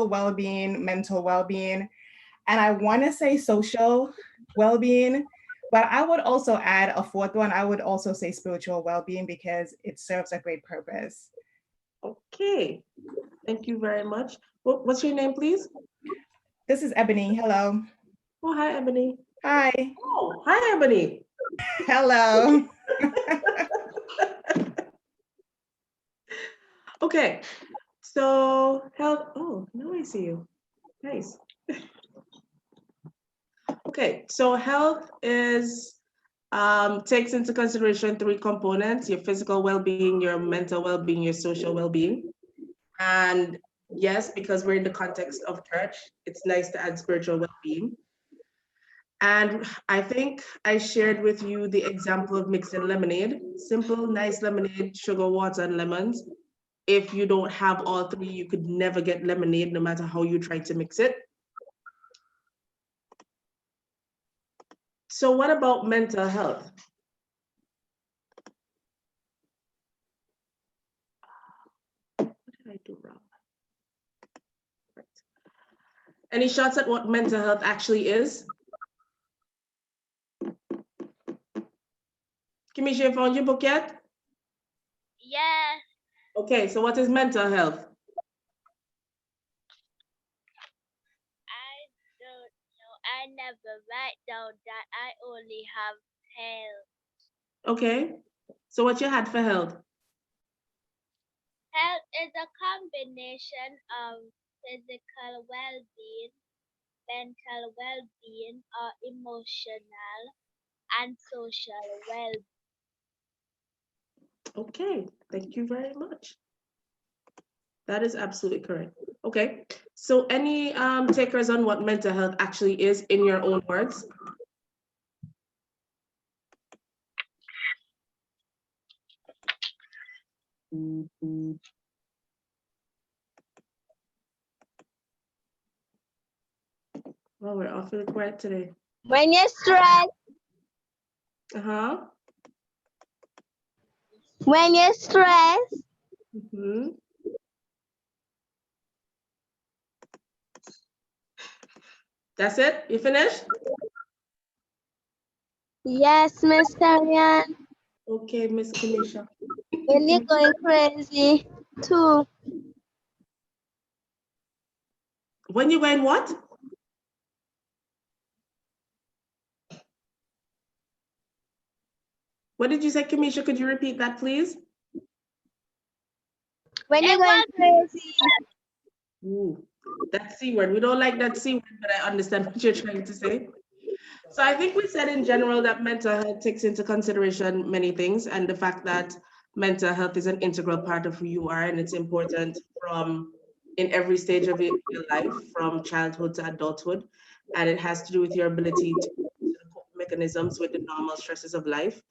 physical well-being, mental well-being, and I want to say social well-being, but I would also add a fourth one. I would also say spiritual well-being because it serves a great purpose. Okay, thank you very much. What's your name, please? This is Ebony. Hello. Oh, hi, Ebony. Hi. Oh, hi, Ebony. Hello. Okay, so health. Oh, now I see you. Nice. Okay, so health is takes into consideration three components: your physical well-being, your mental well-being, your social well-being. And yes, because we're in the context of church, it's nice to add spiritual well-being. And I think I shared with you the example of mixing lemonade. Simple, nice lemonade, sugar, water, and lemons. If you don't have all three, you could never get lemonade, no matter how you try to mix it. So what about mental health? What did I do wrong? Right. Any shots at what mental health actually is? Kimisha, you found your book yet? Yes. Okay, so what is mental health? I don't know. I never write down that. I only have health. Okay, so what you had for health? Health is a combination of physical well-being, mental well-being, or emotional and social well-being. Okay, thank you very much. That is absolutely correct. Okay, so any takers on what mental health actually is in your own words? Well, we're awfully quiet today. When you're stressed. Uh-huh. When you're stressed. Mm-hmm. That's it? You finished? Yes, Miss Terri-Ann. Okay, Miss Kimisha. When you're going crazy, too. When you going what? What did you say, Kimisha? Could you repeat that, please? When you're going crazy. Ooh, that C word. We don't like that C word, but I understand what you're trying to say. So I think we said in general that mental health takes into consideration many things, and the fact that mental health is an integral part of who you are, and it's important from in every stage of your life, from childhood to adulthood, and it has to do with your ability to cope mechanisms with the normal stresses of life,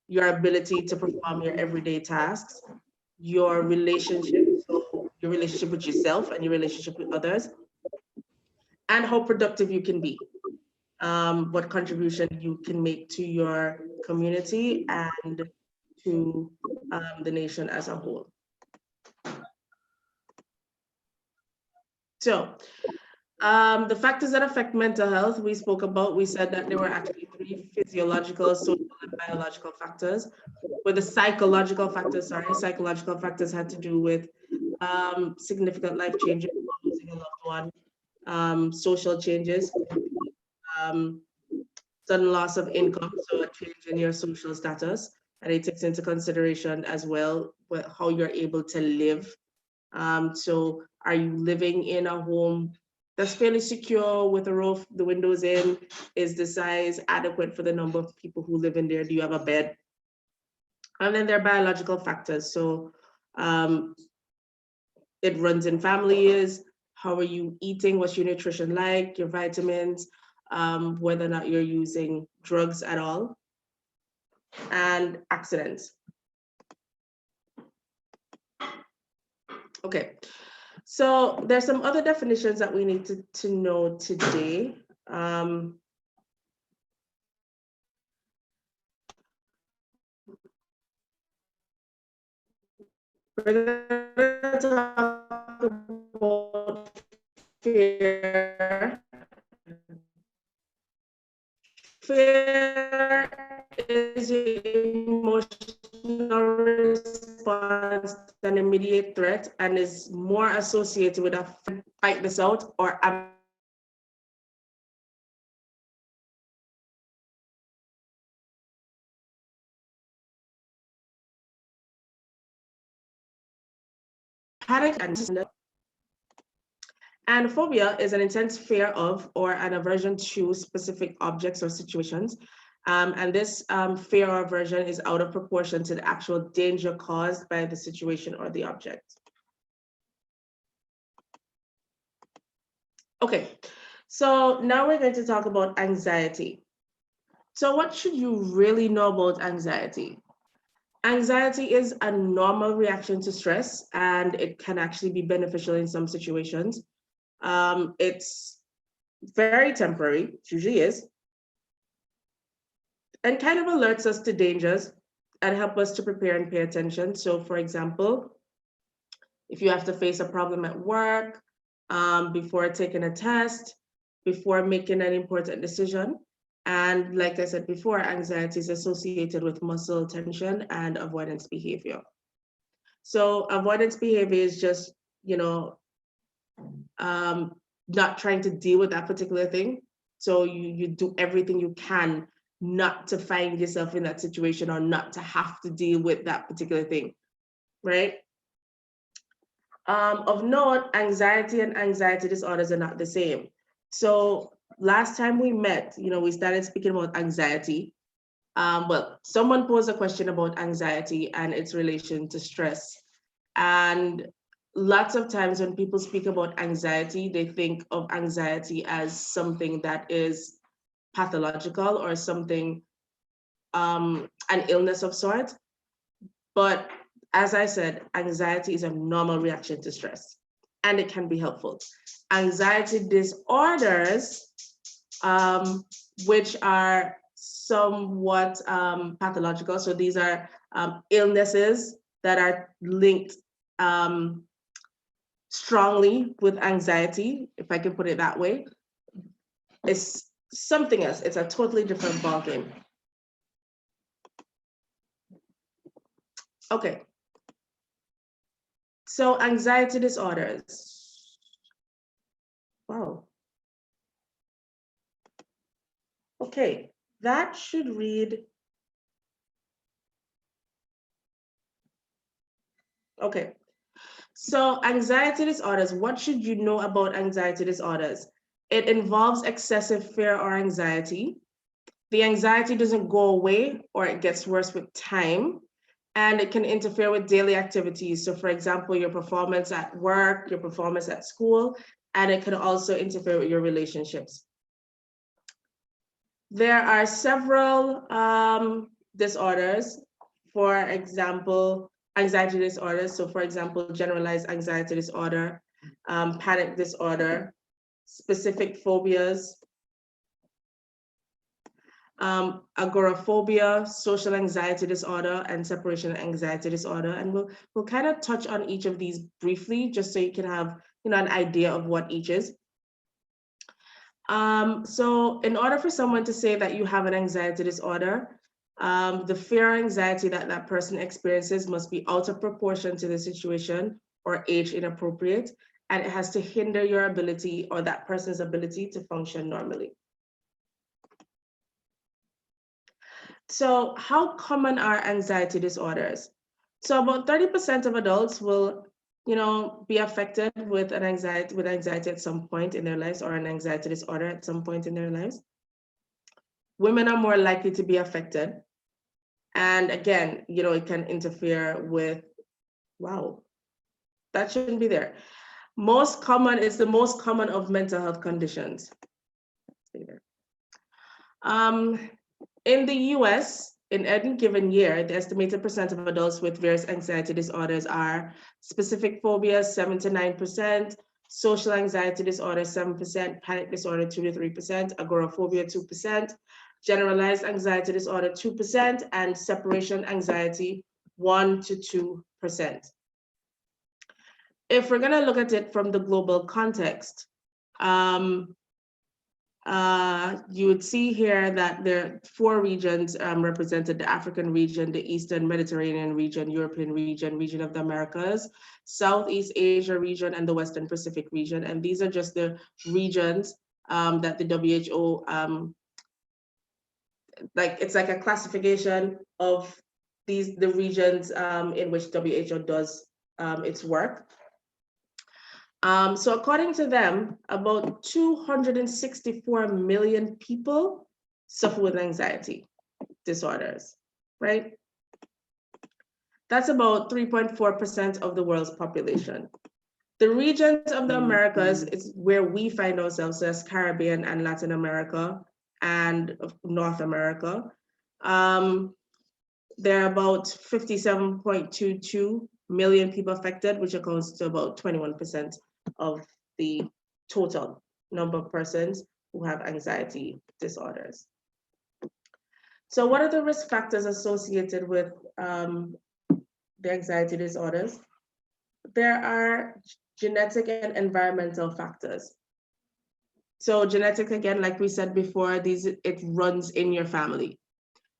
your ability to perform your everyday tasks, your relationship, so your relationship with yourself and your relationship with others, and how productive you can be. What contribution you can make to your community and to the nation as a whole. So the factors that affect mental health we spoke about, we said that there were actually three: physiological, social, and biological factors. With the psychological factors had to do with significant life changes, losing a loved one, social changes, sudden loss of income, so a change in your social status, and it takes into consideration as well how you're able to live. So are you living in a home that's fairly secure with a roof, the windows in? Is the size adequate for the number of people who live in there? Do you have a bed? And then there are biological factors. So it runs in families. How are you eating? What's your nutrition like? Your vitamins, whether or not you're using drugs at all, and accidents. Okay, so there's some other definitions that we need to know today. we're going to talk about fear. Fear is your emotional response to an immediate threat and is more associated with a fight this out or panic and phobia is an intense fear of or an aversion to specific objects or situations. And this fear or aversion is out of proportion to the actual danger caused by the situation or the object. Okay, so now we're going to talk about anxiety. So what should you really know about anxiety? Anxiety is a normal reaction to stress, and it can actually be beneficial in some situations. It's very temporary, it usually is, and kind of alerts us to dangers and help us to prepare and pay attention. So for example, if you have to face a problem at work, before taking a test, before making an important decision. And like I said before, anxiety is associated with muscle tension and avoidance behavior. So avoidance behavior is just, not trying to deal with that particular thing. So you do everything you can not to find yourself in that situation or not to have to deal with that particular thing, right? Of note, anxiety and anxiety disorders are not the same. So last time we met, we started speaking about anxiety. Well, someone posed a question about anxiety and its relation to stress. And lots of times when people speak about anxiety, they think of anxiety as something that is pathological or something, an illness of sort. But as I said, anxiety is a normal reaction to stress, and it can be helpful. Anxiety disorders, which are somewhat pathological, so these are illnesses that are linked strongly with anxiety, if I can put it that way, it's something else. It's a totally different ballgame. Okay. So anxiety disorders. Wow. Okay, that should read. Okay. So anxiety disorders, what should you know about anxiety disorders? It involves excessive fear or anxiety. The anxiety doesn't go away or it gets worse with time, and it can interfere with daily activities. So for example, your performance at work, your performance at school, and it can also interfere with your relationships. There are several disorders, for example, anxiety disorders. So for example, generalized anxiety disorder, panic disorder, specific phobias, agoraphobia, social anxiety disorder, and separation anxiety disorder. And we'll kind of touch on each of these briefly, just so you can have an idea of what each is. So in order for someone to say that you have an anxiety disorder, the fear or anxiety that that person experiences must be out of proportion to the situation or age inappropriate, and it has to hinder your ability or that person's ability to function normally. So how common are anxiety disorders? So about 30% of adults will, be affected with anxiety at some point in their lives, or an anxiety disorder at some point in their lives. Women are more likely to be affected. And again, it can interfere with, wow, that shouldn't be there. Most common, it's the most common of mental health conditions. Stay there. In the US, in any given year, the estimated percent of adults with various anxiety disorders are specific phobias, 7 to 9%, social anxiety disorder, 7%, panic disorder, 2 to 3%, agoraphobia, 2%, generalized anxiety disorder, 2%, and separation anxiety, 1 to 2%. if we're going to look at it from the global context, you would see here that there are 4 regions represented: the African region, the Eastern Mediterranean region, European region, region of the Americas, Southeast Asia region, and the Western Pacific region. And these are just the regions that the WHO, it's like a classification of the regions in which WHO does its work. So according to them, about 264 million people suffer with anxiety disorders, right? That's about 3.4% of the world's population. The regions of the Americas is where we find ourselves, as Caribbean and Latin America and North America. There are about 57.22 million people affected, which accounts to about 21% of the total number of persons who have anxiety disorders. So what are the risk factors associated with the anxiety disorders? There are genetic and environmental factors. So genetic, again, like we said before, it runs in your family.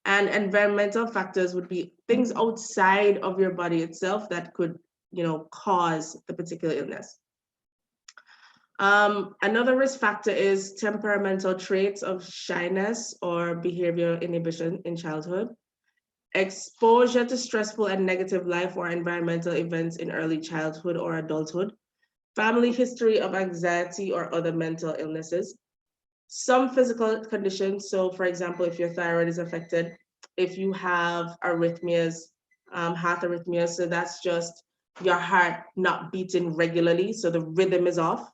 And environmental factors would be things outside of your body itself that could, cause the particular illness. Another risk factor is temperamental traits of shyness or behavioral inhibition in childhood, exposure to stressful and negative life or environmental events in early childhood or adulthood, family history of anxiety or other mental illnesses, some physical conditions. So for example, if your thyroid is affected, if you have arrhythmias, heart arrhythmias, so that's just your heart not beating regularly, so the rhythm is off.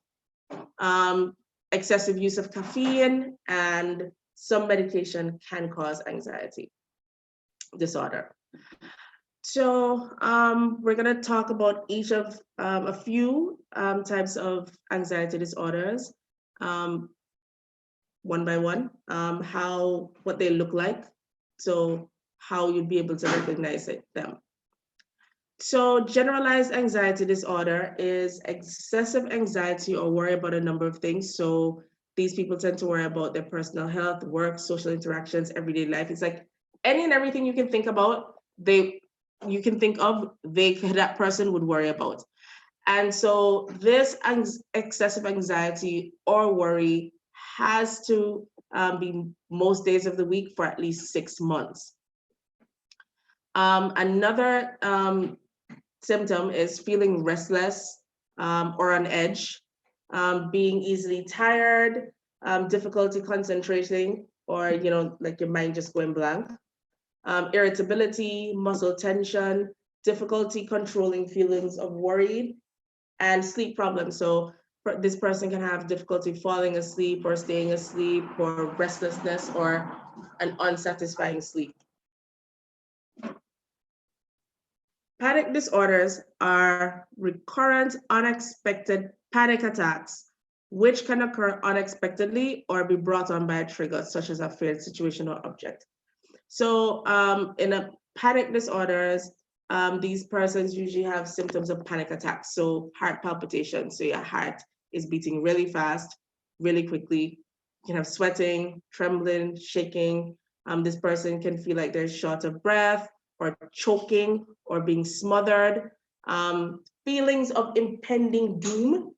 Excessive use of caffeine and some medication can cause anxiety disorder. So we're going to talk about each of a few types of anxiety disorders one by one, what they look like, so how you'd be able to recognize them. So generalized anxiety disorder is excessive anxiety or worry about a number of things. So these people tend to worry about their personal health, work, social interactions, everyday life. It's like any and everything you can think about, that person would worry about. And so this excessive anxiety or worry has to be most days of the week for at least 6 months. Another symptom is feeling restless or on edge, being easily tired, difficulty concentrating, or like your mind just going blank, irritability, muscle tension, difficulty controlling feelings of worry, and sleep problems. So this person can have difficulty falling asleep or staying asleep, or restlessness or an unsatisfying sleep. Panic disorders are recurrent, unexpected panic attacks, which can occur unexpectedly or be brought on by a trigger, such as a feared situation or object. So in a panic disorders, these persons usually have symptoms of panic attacks. So heart palpitations, so your heart is beating really fast, really quickly. You can have sweating, trembling, shaking. This person can feel like they're short of breath, or choking, or being smothered, feelings of impending doom.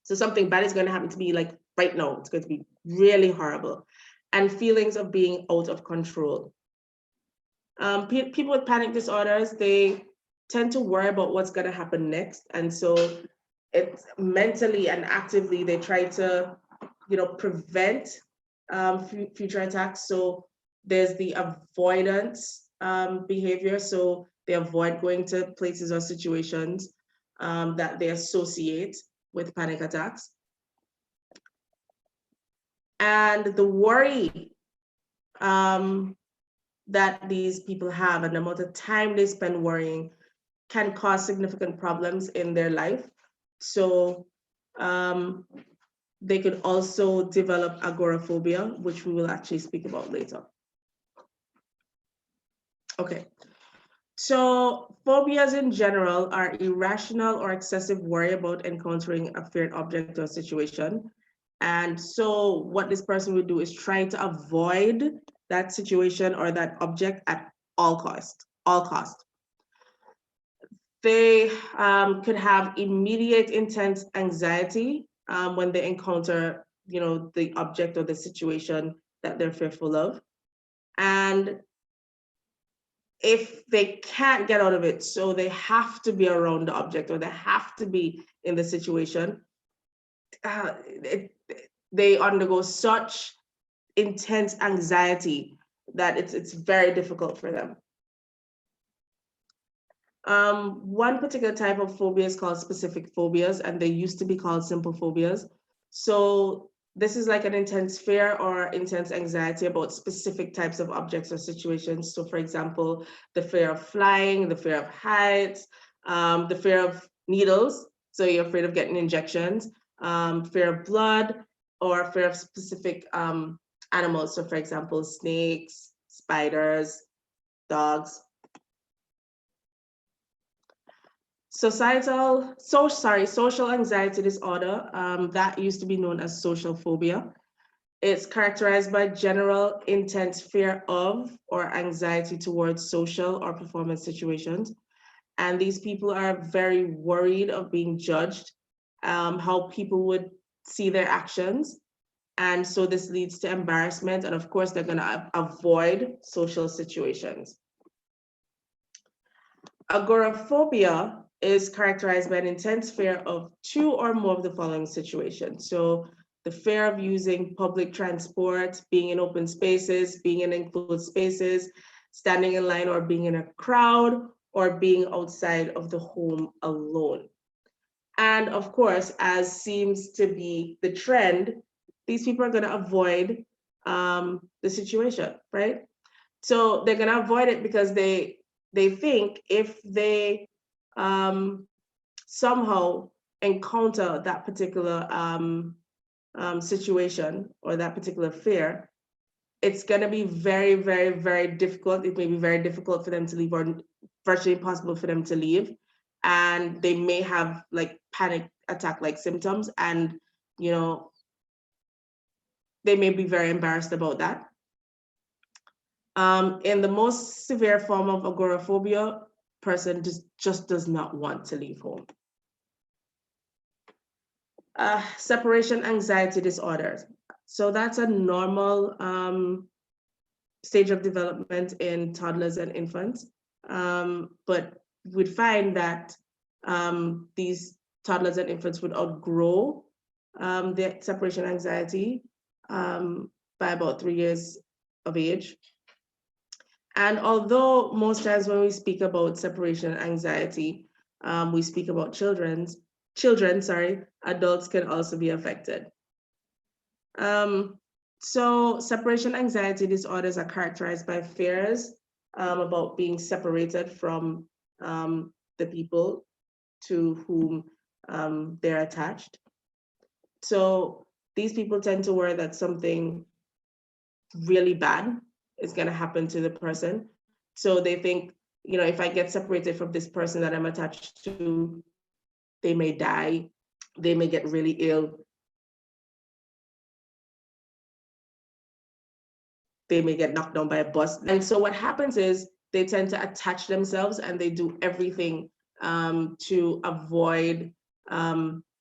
So something bad is going to happen to me, like right now, it's going to be really horrible, and feelings of being out of control. People with panic disorders, they tend to worry about what's going to happen next. And so it's mentally and actively, they try to, prevent future attacks. So there's the avoidance behavior. So they avoid going to places or situations that they associate with panic attacks. And the worry that these people have and the amount of time they spend worrying can cause significant problems in their life. So they could also develop agoraphobia, which we will actually speak about later. Okay, So phobias in general are irrational or excessive worry about encountering a feared object or situation. And so what this person would do is try to avoid that situation or that object at all cost, all cost. They could have immediate intense anxiety when they encounter, the object or the situation that they're fearful of. And if they can't get out of it, so they have to be around the object or they have to be in the situation, they undergo such intense anxiety that it's very difficult for them. One particular type of phobia is called specific phobias, and they used to be called simple phobias. So this is like an intense fear or intense anxiety about specific types of objects or situations. So for example, the fear of flying, the fear of heights, the fear of needles. So you're afraid of getting injections, fear of blood, or fear of specific animals. So for example, snakes, spiders, dogs. Social anxiety disorder, that used to be known as social phobia. It's characterized by general intense fear of or anxiety towards social or performance situations. And these people are very worried of being judged, how people would see their actions. And so this leads to embarrassment. And of course, they're gonna avoid social situations. Agoraphobia is characterized by an intense fear of two or more of the following situations. So the fear of using public transport, being in open spaces, being in enclosed spaces, standing in line or being in a crowd, or being outside of the home alone. And of course, as seems to be the trend, these people are going to avoid the situation, right? So they're going to avoid it because they think if they somehow encounter that particular situation or that particular fear, it's going to be very, very, very difficult. It may be very difficult for them to leave or virtually impossible for them to leave. And they may have like panic attack like symptoms, and they may be very embarrassed about that. In the most severe form of agoraphobia, person just does not want to leave home. Separation anxiety disorders. So that's a normal stage of development in toddlers and infants. But we'd find that these toddlers and infants would outgrow their separation anxiety by about 3 years of age. And although most times when we speak about separation anxiety, we speak about children, adults can also be affected. So separation anxiety disorders are characterized by fears about being separated from the people to whom they're attached. So these people tend to worry that something really bad is going to happen to the person. So they think, if I get separated from this person that I'm attached to, they may die, they may get really ill, they may get knocked down by a bus. And so what happens is they tend to attach themselves and they do everything to avoid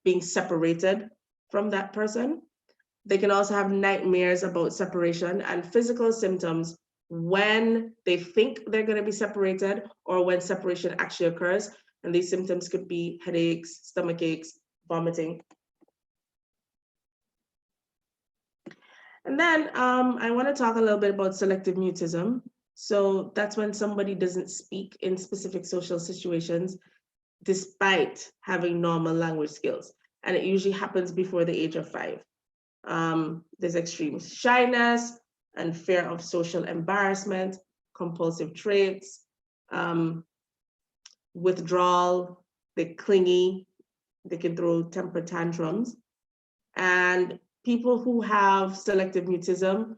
being separated from that person. They can also have nightmares about separation and physical symptoms when they think they're going to be separated or when separation actually occurs. And these symptoms could be headaches, stomach aches, vomiting. And then I want to talk a little bit about selective mutism. So that's when somebody doesn't speak in specific social situations despite having normal language skills. And it usually happens before the age of 5. There's extreme shyness and fear of social embarrassment, compulsive traits, withdrawal, they're clingy, they can throw temper tantrums. And people who have selective mutism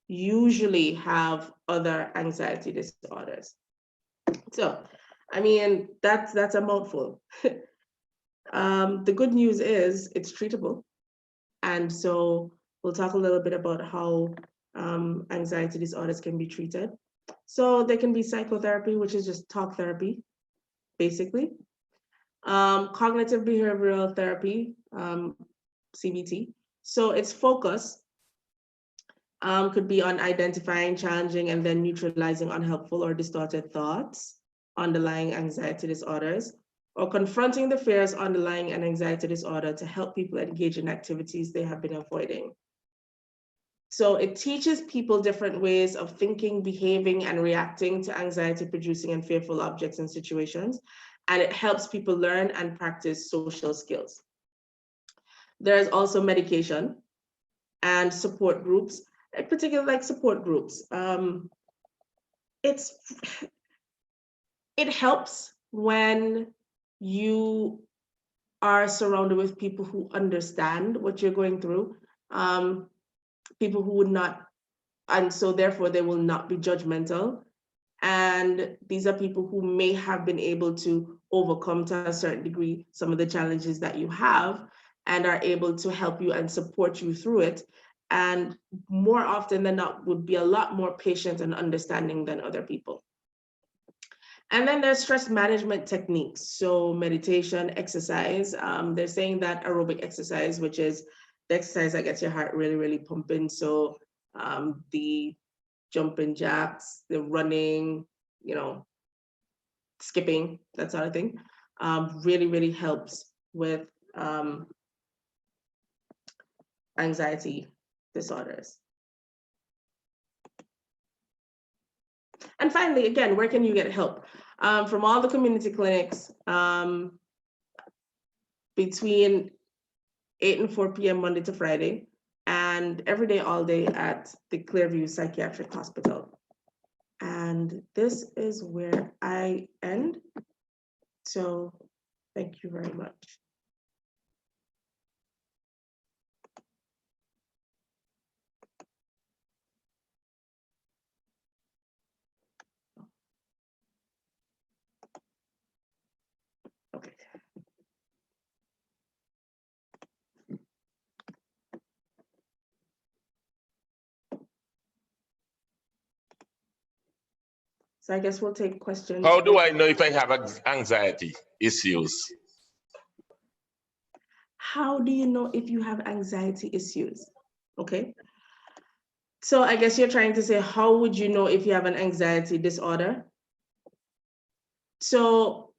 usually have other anxiety disorders. So, I mean, that's a mouthful. The good news is it's treatable. And so we'll talk a little bit about how anxiety disorders can be treated. So there can be psychotherapy, which is just talk therapy, basically. Cognitive behavioral therapy, CBT. So its focus could be on identifying, challenging, and then neutralizing unhelpful or distorted thoughts underlying anxiety disorders, or confronting the fears underlying an anxiety disorder to help people engage in activities they have been avoiding. So it teaches people different ways of thinking, behaving, and reacting to anxiety-producing and fearful objects and situations, and it helps people learn and practice social skills. There's also medication and support groups, particularly like support groups. It helps when you are surrounded with people who understand what you're going through, people who would not, and so therefore they will not be judgmental. And these are people who may have been able to overcome to a certain degree some of the challenges that you have and are able to help you and support you through it. And more often than not would be a lot more patient and understanding than other people. And then there's stress management techniques. So meditation, exercise. They're saying that aerobic exercise, which is the exercise that gets your heart really, really pumping. So the jumping jacks, the running, you know, skipping, that sort of thing, really, really helps with anxiety disorders. And finally, again, where can you get help? From all the community clinics, between 8 and 4 p.m. Monday to Friday, and every day, all day at the Clearview Psychiatric Hospital. And this is where I end. So thank you very much. Okay. So I guess we'll take questions. How do I know if I have anxiety issues? How do you know if you have anxiety issues? Okay. So I guess you're trying to say, how would you know if you have an anxiety disorder? So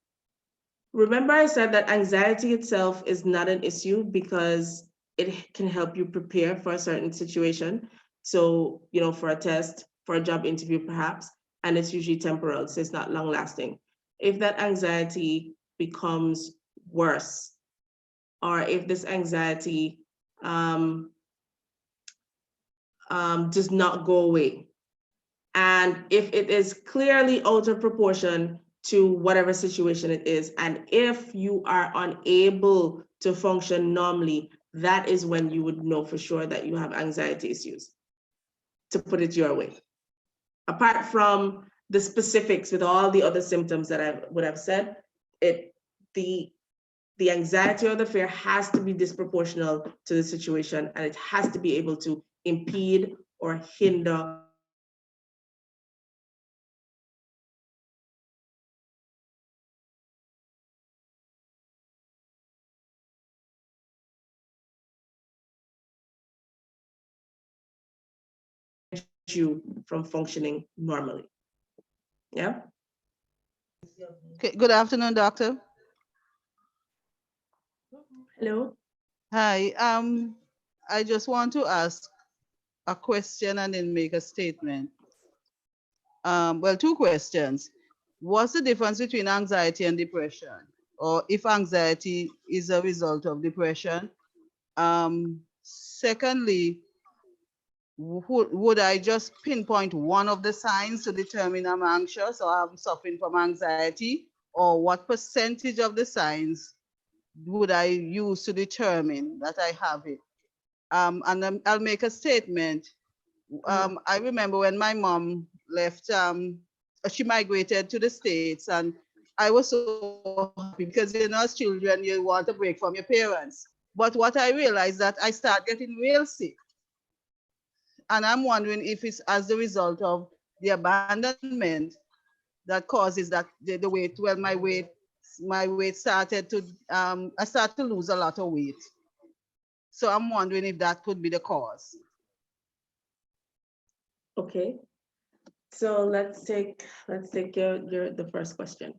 remember I said that anxiety itself is not an issue because it can help you prepare for a certain situation. So, you know, for a test, for a job interview, perhaps, and it's usually temporal, so it's not long lasting. If that anxiety becomes worse, or if this anxiety does not go away, and if it is clearly out of proportion to whatever situation it is, and if you are unable to function normally, that is when you would know for sure that you have anxiety issues, to put it your way. Apart from the specifics with all the other symptoms that I would have said, the anxiety or the fear has to be disproportional to the situation, and it has to be able to impede or hinder you from functioning normally. Yeah. Okay, good afternoon, doctor. Hello. Hi, I just want to ask a question and then make a statement. Well, two questions. What's the difference between anxiety and depression? Or if anxiety is a result of depression? Secondly, would I just pinpoint one of the signs to determine I'm anxious or I'm suffering from anxiety? Or what percentage of the signs would I use to determine that I have it? And then I'll make a statement. I remember when my mom left she migrated to the States, and I was so happy because, you know, as children, you want a break from your parents. But what I realized that I start getting real sick. And I'm wondering if it's as a result of the abandonment that causes that the weight, well, my weight started to, I started to lose a lot of weight. So I'm wondering if that could be the cause. Okay. So let's take the first question.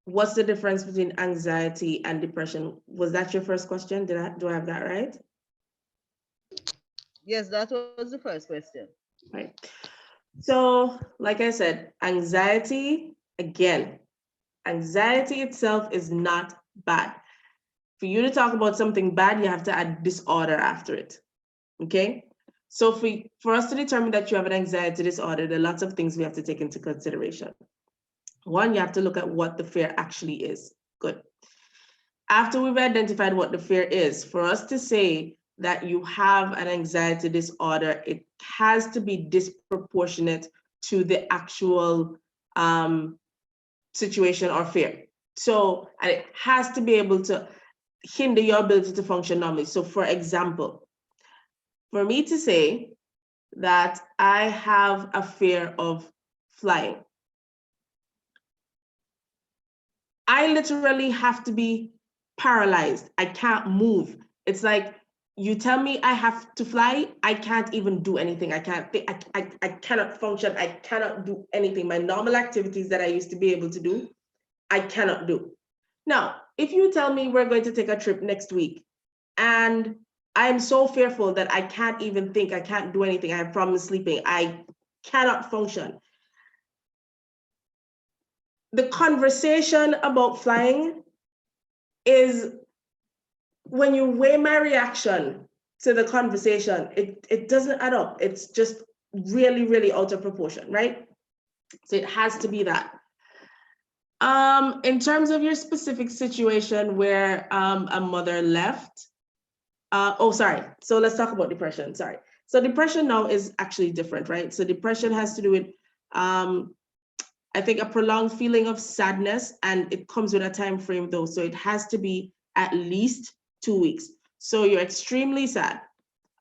What's the difference between anxiety and depression? Was that your first question? Do I have that right? Yes, that was the first question. Right. So, like I said, anxiety, again, anxiety itself is not bad. For you to talk about something bad, you have to add disorder after it. Okay? So for us to determine that you have an anxiety disorder, there are lots of things we have to take into consideration. One, you have to look at what the fear actually is. Good. After we've identified what the fear is, for us to say that you have an anxiety disorder, it has to be disproportionate to the actual situation or fear. So, and it has to be able to hinder your ability to function normally. So, for example, for me to say that I have a fear of flying, I literally have to be paralyzed. I can't move. It's like you tell me I have to fly, I can't even do anything. I can't think, I cannot function. I cannot do anything. My normal activities that I used to be able to do, I cannot do. Now, if you tell me we're going to take a trip next week and I'm so fearful that I can't even think, I can't do anything, I have problems sleeping, I cannot function. The conversation about flying is, when you weigh my reaction to the conversation, it doesn't add up. It's just really, really out of proportion, right? So it has to be that. In terms of your specific situation where a mother left, sorry. So let's talk about depression, sorry. So depression now is actually different, right? So depression has to do with, I think, a prolonged feeling of sadness, and it comes with a time frame though. So it has to be at least 2 weeks. So you're extremely sad.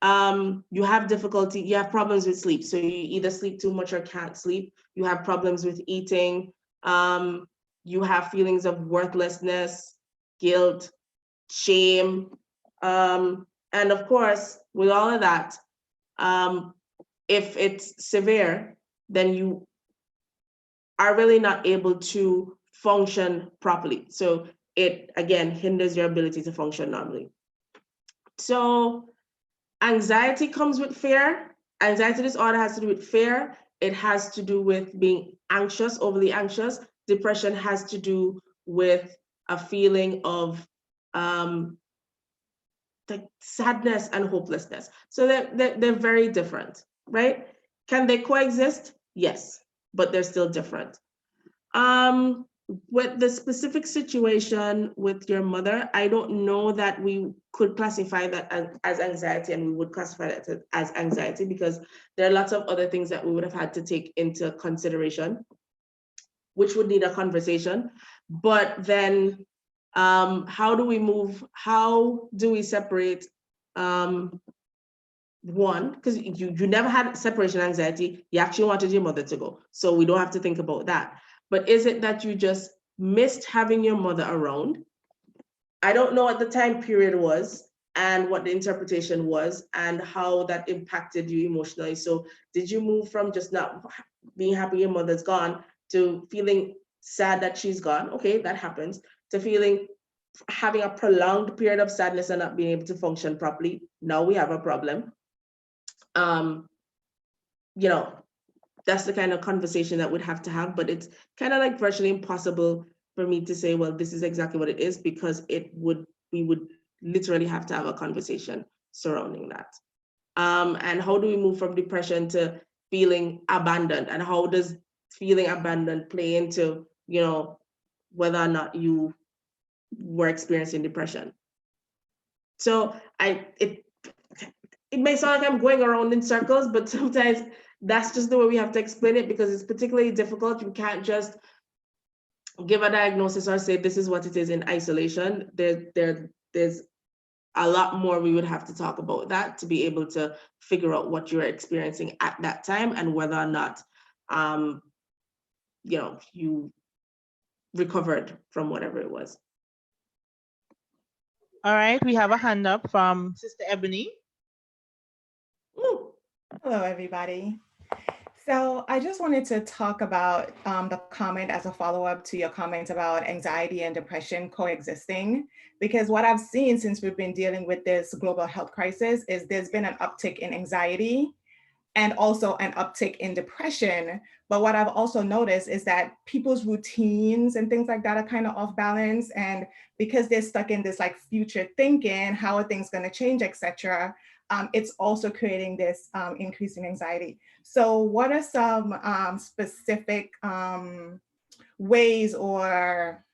You have difficulty, you have problems with sleep. So you either sleep too much or can't sleep. You have problems with eating. You have feelings of worthlessness, guilt, shame. And of course, with all of that, if it's severe, then you are really not able to function properly. So it, again, hinders your ability to function normally. So anxiety comes with fear. Anxiety disorder has to do with fear. It has to do with being anxious, overly anxious. Depression has to do with a feeling of like sadness and hopelessness. So they're very different, right? Can they coexist? Yes, but they're still different. With the specific situation with your mother, I don't know that we could classify that as anxiety, and we would classify that as anxiety because there are lots of other things that we would have had to take into consideration, which would need a conversation. But then how do we separate one, because you never had separation anxiety, you actually wanted your mother to go, so we don't have to think about that. But is it that you just missed having your mother around? I don't know what the time period was and what the interpretation was and how that impacted you emotionally. So did you move from just not being happy your mother's gone to feeling sad that she's gone? Okay, that happens. To having a prolonged period of sadness and not being able to function properly. Now we have a problem. You know, that's the kind of conversation that we'd have to have, but it's kind of like virtually impossible for me to say, well, this is exactly what it is, because we would literally have to have a conversation surrounding that. And how do we move from depression to feeling abandoned? And how does feeling abandoned play into, you know, whether or not you were experiencing depression? So it may sound like I'm going around in circles, but sometimes that's just the way we have to explain it because it's particularly difficult. You can't just give a diagnosis or say this is what it is in isolation. There's a lot more we would have to talk about that to be able to figure out what you're experiencing at that time and whether or not you recovered from whatever it was. All right, we have a hand up from Sister Ebony. Ooh. Hello, everybody. So I just wanted to talk about the comment as a follow-up to your comment about anxiety and depression coexisting, because what I've seen since we've been dealing with this global health crisis is there's been an uptick in anxiety and also an uptick in depression. But what I've also noticed is that people's routines and things like that are kind of off balance. And because they're stuck in this like future thinking, how are things going to change, etc., it's also creating this increasing anxiety. So what are some specific ways or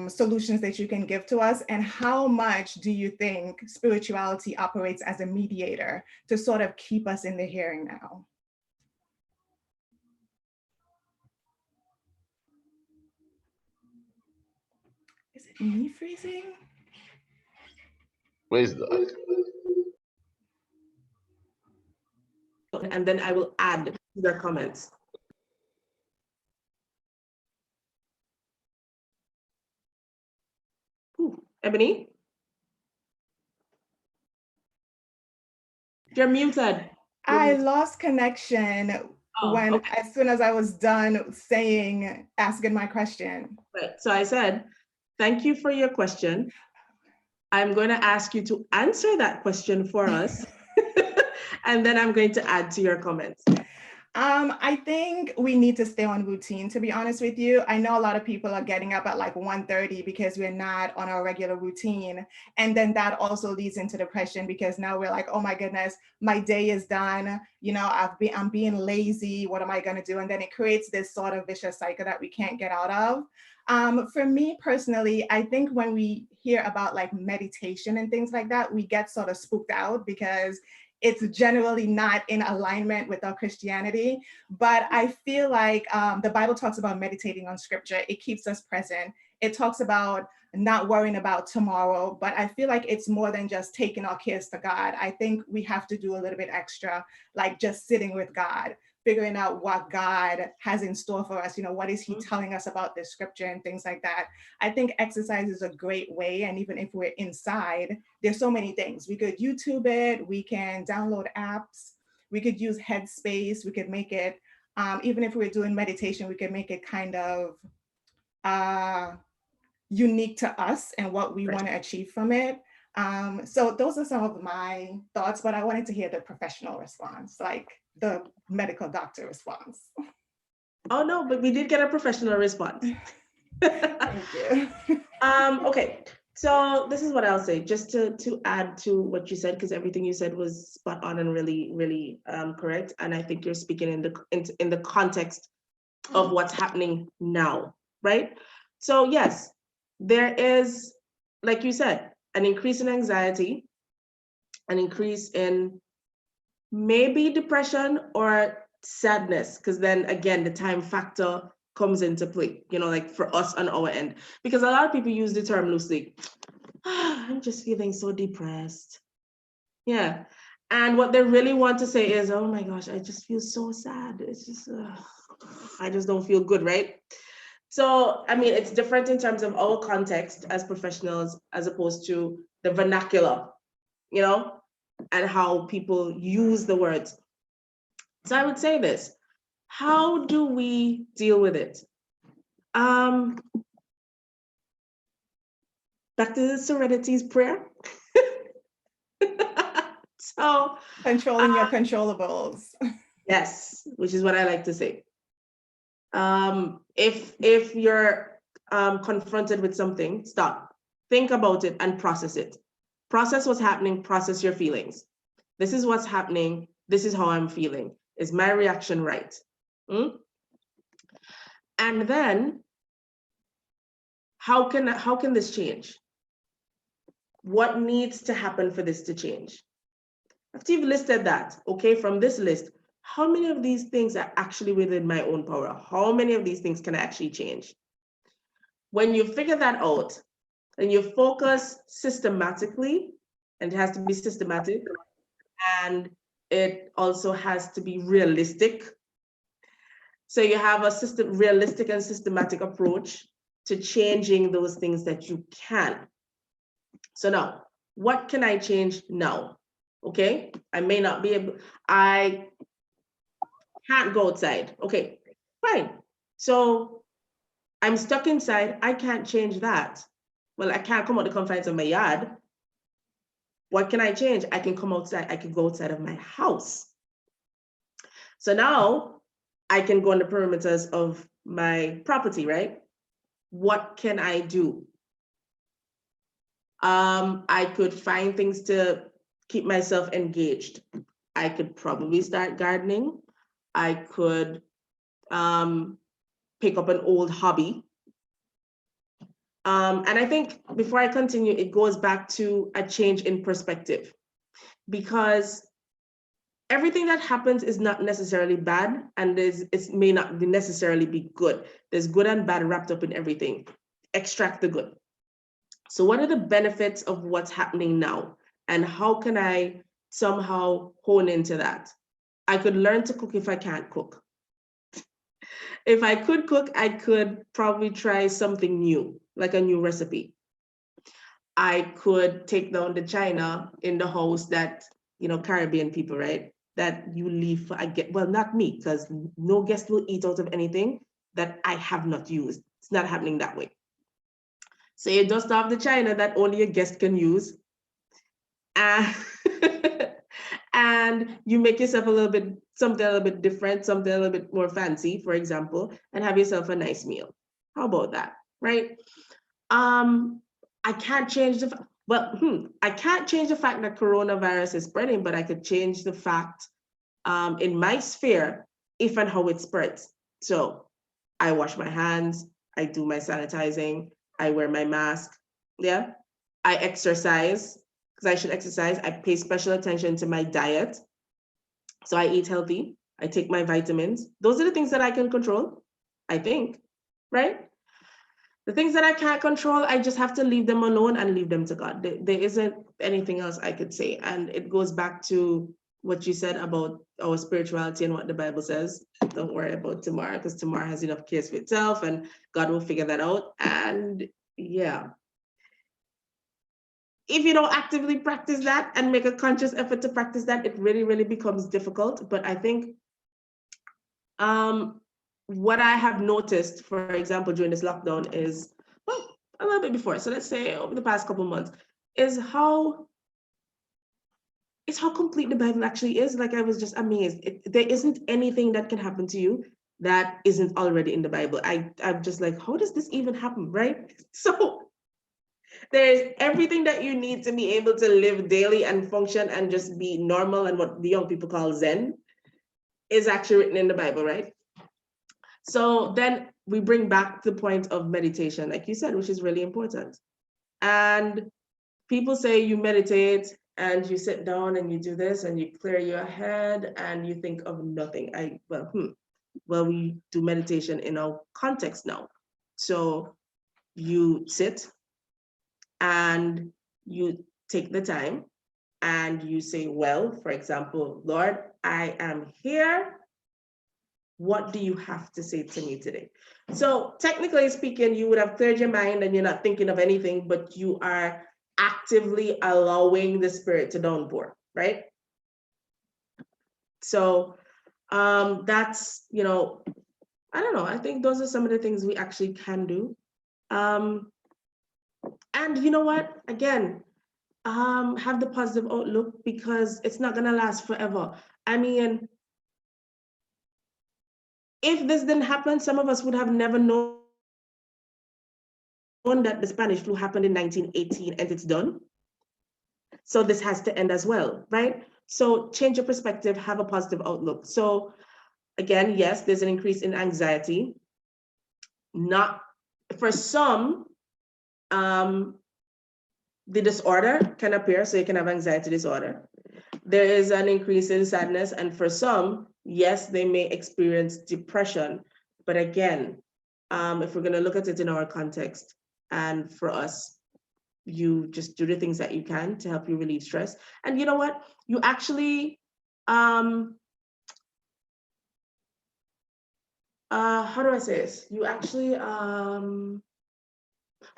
solutions that you can give to us? And how much do you think spirituality operates as a mediator to sort of keep us in the here and now? Is it me freezing? Where's that? And then I will add their comments. Ooh, Ebony? You're muted. I lost connection when, okay. as soon as I was done asking my question. Right. So I said, thank you for your question. I'm going to ask you to answer that question for us. And then I'm going to add to your comments. I think we need to stay on routine, to be honest with you. I know a lot of people are getting up at like 1:30 because we're not on our regular routine. And then that also leads into depression because now we're like, oh my goodness, my day is done. You know, I'm being lazy. What am I going to do? And then it creates this sort of vicious cycle that we can't get out of. For me personally, I think when we hear about like meditation and things like that, we get sort of spooked out because it's generally not in alignment with our Christianity. But I feel like the Bible talks about meditating on scripture. It keeps us present. It talks about not worrying about tomorrow, but I feel like it's more than just taking our cares to God. I think we have to do a little bit extra, like just sitting with God, figuring out what God has in store for us. You know, what is he telling us about this scripture and things like that. I think exercise is a great way. And even if we're inside, there's so many things. We could YouTube it, we can download apps, we could use Headspace, we could make it, even if we're doing meditation, we could make it kind of unique to us and what we want to achieve from it. So those are some of my thoughts, but I wanted to hear the professional response, like the medical doctor response. Oh no, but we did get a professional response. Thank you. Okay, so this is what I'll say, just to add to what you said, because everything you said was spot on and really, really correct. And I think you're speaking in the context of what's happening now, right? So yes, there is, like you said, an increase in anxiety, an increase in maybe depression or sadness, because then again, the time factor comes into play, you know, like for us on our end, because a lot of people use the term loosely. I'm just feeling so depressed. Yeah. And what they really want to say is, oh my gosh, I just feel so sad. It's just, I just don't feel good, right? So, I mean, it's different in terms of our context as professionals, as opposed to the vernacular, you know, and how people use the words. So I would say this, how do we deal with it? Back to the Serenity's prayer. So controlling your controllables. Yes, which is what I like to say. If you're confronted with something, stop, think about it and process it. Process what's happening, process your feelings. This is what's happening. This is how I'm feeling. Is my reaction right? And then how can this change? What needs to happen for this to change? after you've listed that, okay, from this list, how many of these things are actually within my own power? How many of these things can I actually change? When you figure that out, and you focus systematically, and it has to be systematic, and it also has to be realistic. So you have a realistic and systematic approach to changing those things that you can. So now, what can I change now? Okay, I may not be able, I can't go outside. Okay, fine. So I'm stuck inside, I can't change that. Well, I can't come out the confines of my yard. What can I change? I can come outside, I can go outside of my house. So now I can go on the perimeters of my property, right? What can I do? I could find things to keep myself engaged. I could probably start gardening. I could pick up an old hobby. And I think before I continue, it goes back to a change in perspective, because everything that happens is not necessarily bad, and it may not necessarily be good. There's good and bad wrapped up in everything. Extract the good. So what are the benefits of what's happening now? And how can I somehow hone into that? I could learn to cook if I can't cook. If I could cook, I could probably try something new, like a new recipe. I could take down the china in the house that, you know, Caribbean people, right? That you leave for, well, not me, because no guest will eat out of anything that I have not used. It's not happening that way. So you dust off the china that only a guest can use. And you make yourself something a little bit different, something a little bit more fancy, for example, and have yourself a nice meal. How about that, right? I can't change I can't change the fact that coronavirus is spreading, but I could change the fact in my sphere, if and how it spreads. So I wash my hands, I do my sanitizing, I wear my mask, yeah. I exercise, because I should exercise. I pay special attention to my diet. So I eat healthy, I take my vitamins. Those are the things that I can control, I think, right? The things that I can't control, I just have to leave them alone and leave them to God. There isn't anything else I could say. And it goes back to what you said about our spirituality and what the Bible says. Don't worry about tomorrow, because tomorrow has enough cares for itself, and God will figure that out. And yeah. If you don't actively practice that and make a conscious effort to practice that, it really, really becomes difficult. But I think what I have noticed, for example, during this lockdown is, well, a little bit before, so let's say over the past couple of months, is how complete the Bible actually is. Like, I was just amazed. There isn't anything that can happen to you that isn't already in the Bible. I'm just like, how does this even happen, right? So there's everything that you need to be able to live daily and function and just be normal, and what the young people call Zen is actually written in the Bible, right? So then we bring back the point of meditation, like you said, which is really important. And people say you meditate and you sit down and you do this and you clear your head and you think of nothing. Well, we do meditation in our context now. So you sit and you take the time and you say, well, for example, Lord, I am here. What do you have to say to me today? So technically speaking, you would have cleared your mind and you're not thinking of anything, but you are actively allowing the Spirit to downpour, right? So that's, I don't know. I think those are some of the things we actually can do. And you know what? Again, have the positive outlook, because it's not gonna last forever. I mean, if this didn't happen, some of us would have never known that the Spanish flu happened in 1918 and it's done. So this has to end as well, right? So change your perspective, have a positive outlook. So again, yes, there's an increase in anxiety. Not for some, the disorder can appear, so you can have anxiety disorder. there is an increase in sadness. And for some, yes, they may experience depression. But again, if we're going to look at it in our context, and for us, you just do the things that you can to help you relieve stress. And you know what? You actually, how do I say this? You actually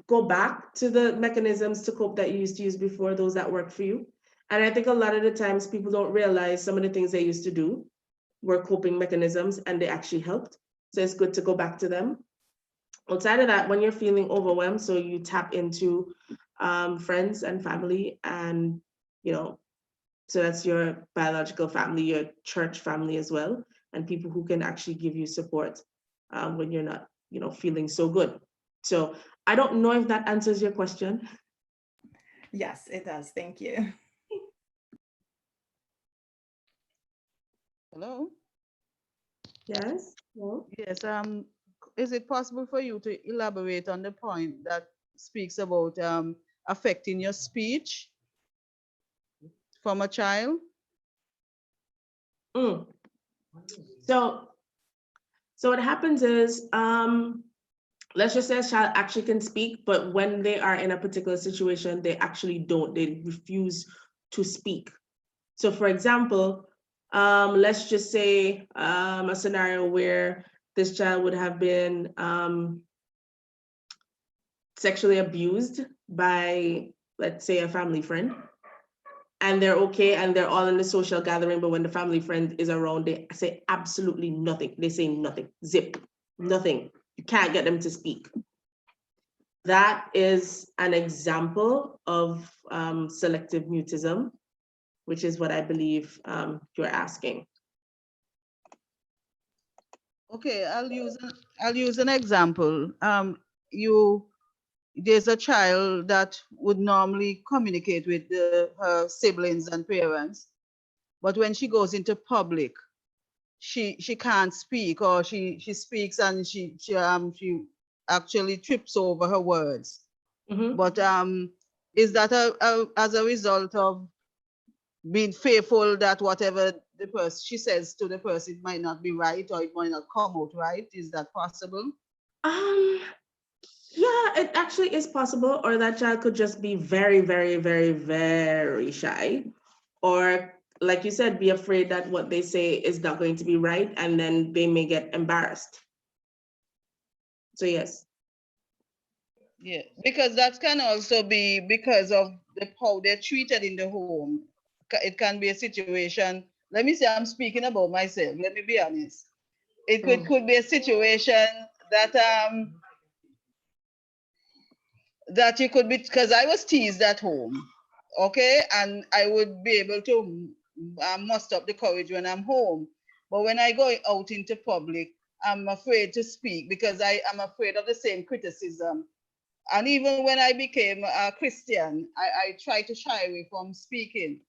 go back to the mechanisms to cope that you used to use before, those that work for you. And I think a lot of the times people don't realize some of the things they used to do were coping mechanisms and they actually helped. So it's good to go back to them. Outside of that, when you're feeling overwhelmed, so you tap into friends and family, and so that's your biological family, your church family as well, and people who can actually give you support when you're not feeling so good. So I don't know if that answers your question. Yes, it does. Thank you. Hello? Yes. Well, Yes, is it possible for you to elaborate on the point that speaks about affecting your speech from a child? So what happens is, let's just say a child actually can speak, but when they are in a particular situation, they actually don't, they refuse to speak. So for example, let's just say a scenario where this child would have been sexually abused by, let's say, a family friend, and they're okay and they're all in the social gathering, but when the family friend is around, they say absolutely nothing. They say nothing, zip, nothing. You can't get them to speak. That is an example of selective mutism, which is what I believe you're asking. Okay, I'll use an example. There's a child that would normally communicate with her siblings and parents, but when she goes into public, she can't speak, or she speaks and she actually trips over her words. But is that as a result of being fearful that whatever the person she says to the person might not be right, or it might not come out right? Is that possible? Yeah, it actually is possible. Or that child could just be very, very, very, very shy, or like you said, be afraid that what they say is not going to be right, and then they may get embarrassed. So yes. Yeah, because that can also be because of how they're treated in the home. It can be a situation. Let me say, I'm speaking about myself. Let me be honest. It could be a situation that that you could be, because I was teased at home, okay, and I would be able to muster up the courage when I'm home. But when I go out into public, I'm afraid to speak because I am afraid of the same criticism. And even when I became a Christian, I try to shy away from speaking.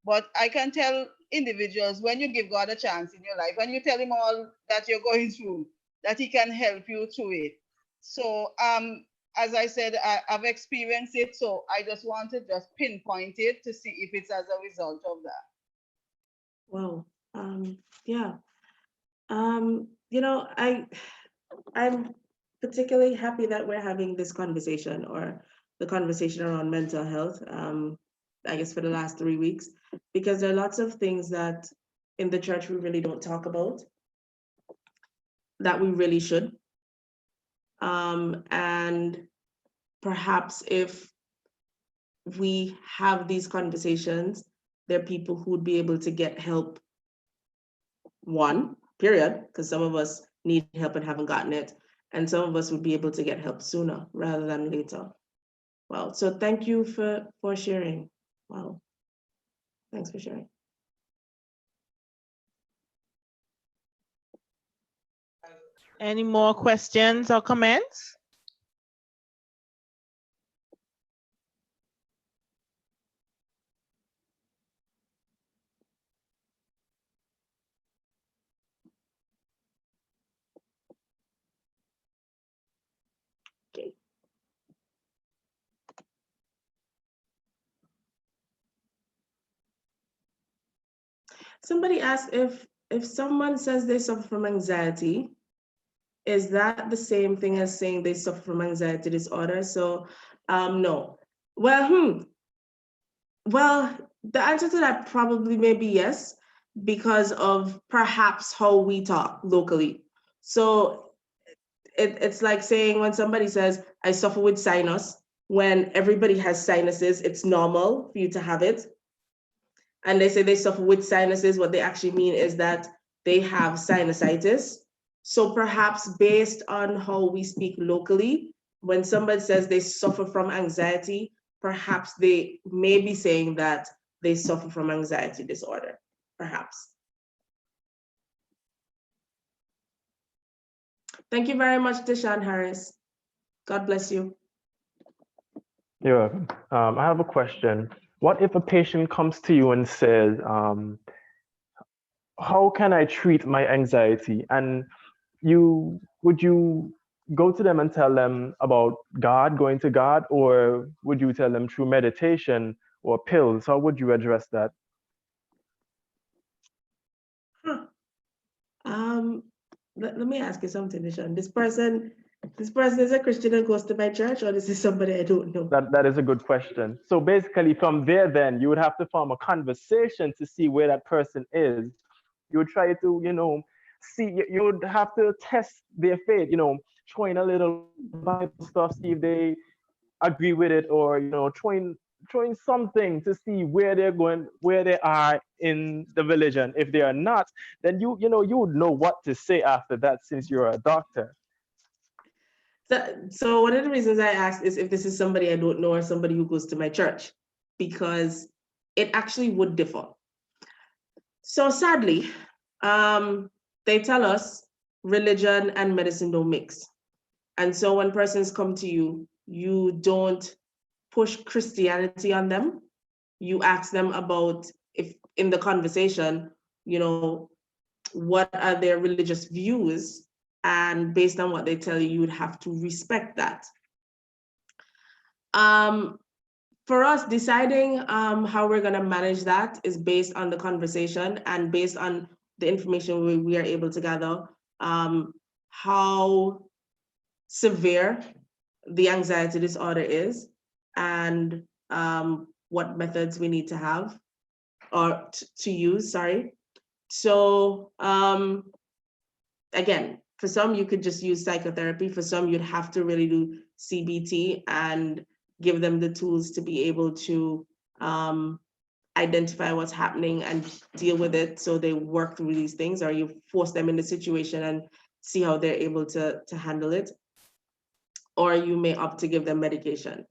But I can tell individuals, when you give God a chance in your life and you tell him all that you're going through, that he can help you through it. So as I said, I've experienced it, so I just want to just pinpoint it to see if it's as a result of that. Wow. Yeah. I'm particularly happy that we're having this conversation, or the conversation around mental health, I guess for the last 3 weeks, because there are lots of things that in the church we really don't talk about that we really should. And perhaps if we have these conversations, there are people who would be able to get help, one, period, because some of us need help and haven't gotten it. And some of us would be able to get help sooner rather than later. Wow. So thank you for sharing. Wow. Thanks for sharing. Any more questions or comments? Okay. Somebody asked if someone says they suffer from anxiety, is that the same thing as saying they suffer from anxiety disorder? So no. Well, the answer to that probably may be yes, because of perhaps how we talk locally. So it's like saying when somebody says, I suffer with sinus, when everybody has sinuses, it's normal for you to have it. And they say they suffer with sinuses, what they actually mean is that they have sinusitis. So perhaps based on how we speak locally, when somebody says they suffer from anxiety, perhaps they may be saying that they suffer from anxiety disorder, perhaps. Thank you very much, Deshaun Harris. God bless you. You're welcome. I have a question. What if a patient comes to you and says, how can I treat my anxiety? And would you go to them and tell them about God, going to God, or would you tell them through meditation or pills? How would you address that? Let me ask you something, Nishan. This person is a Christian and goes to my church, or this is somebody I don't know? That is a good question. So basically from there, then you would have to form a conversation to see where that person is. You would try to, see, you would have to test their faith, throwing a little Bible stuff, see if they agree with it, or, throwing something to see where they're going, where they are in the religion. If they are not, then you would know what to say after that, since you're a doctor. So one of the reasons I asked is if this is somebody I don't know or somebody who goes to my church, because it actually would differ. So sadly, they tell us religion and medicine don't mix. And so when persons come to you, you don't push Christianity on them. You ask them about, if in the conversation, what are their religious views, and based on what they tell you, you would have to respect that. For us, deciding how we're going to manage that is based on the conversation and based on the information we are able to gather, how severe the anxiety disorder is, and what methods we need to have or to use, sorry. So again, for some, you could just use psychotherapy. For some, you'd have to really do CBT and give them the tools to be able to identify what's happening and deal with it, so they work through these things, or you force them in the situation and see how they're able to handle it. Or you may opt to give them medication.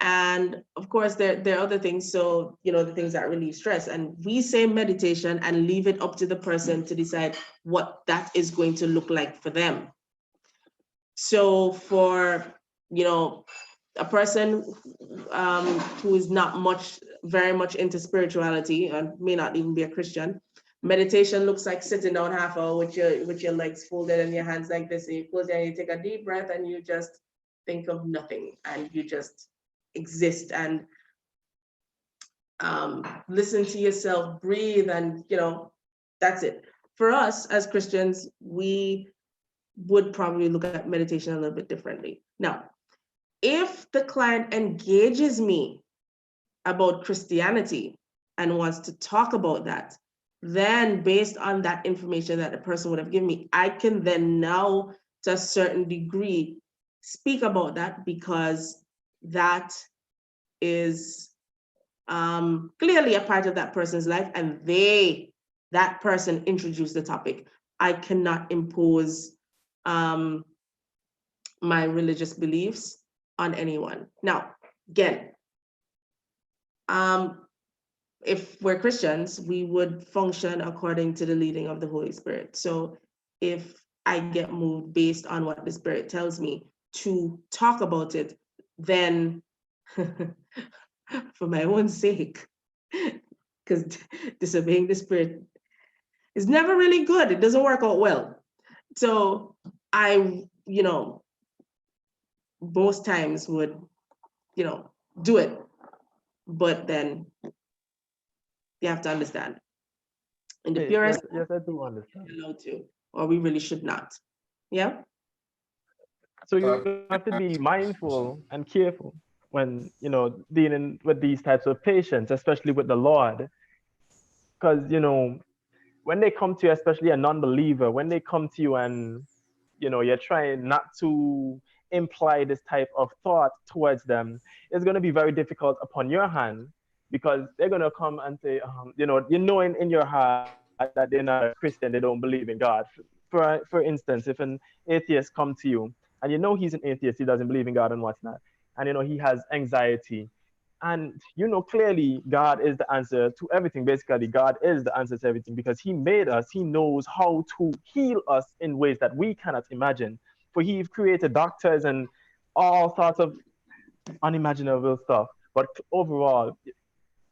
And of course, there are other things. So, the things that relieve stress. And we say meditation and leave it up to the person to decide what that is going to look like for them. So for, a person who is not very much into spirituality and may not even be a Christian, meditation looks like sitting down half hour with your legs folded and your hands like this. And you close your eyes, you take a deep breath, and you just think of nothing, and you just exist and listen to yourself breathe, and that's it. For us as Christians, we would probably look at meditation a little bit differently. Now, if the client engages me about Christianity and wants to talk about that, then based on that information that the person would have given me, I can then now, to a certain degree, speak about that, because that is clearly a part of that person's life, and that person introduced the topic. I cannot impose my religious beliefs on anyone. Now, again, if we're Christians, we would function according to the leading of the Holy Spirit. So if I get moved based on what the Spirit tells me to talk about it, then for my own sake, because disobeying the Spirit is never really good. It doesn't work out well. So I, most times would, do it. But then you have to understand, in the Yes, purest yes, I do understand. we're allowed to, or we really should not. Yeah. So you have to be mindful and careful when, you know, dealing with these types of patients, especially with the Lord, because, you know, when they come to you, especially a non-believer, when they come to you and, you know, you're trying not to imply this type of thought towards them, it's going to be very difficult upon your hand, because they're going to come and say, you know in your heart that they're not a Christian, they don't believe in God. For instance, if an atheist come to you and you know he's an atheist, he doesn't believe in God and what's not, and you know he has anxiety, and you know clearly God is the answer to everything. Basically, God is the answer to everything because He made us. He knows how to heal us in ways that we cannot imagine. For He created doctors and all sorts of unimaginable stuff. But overall,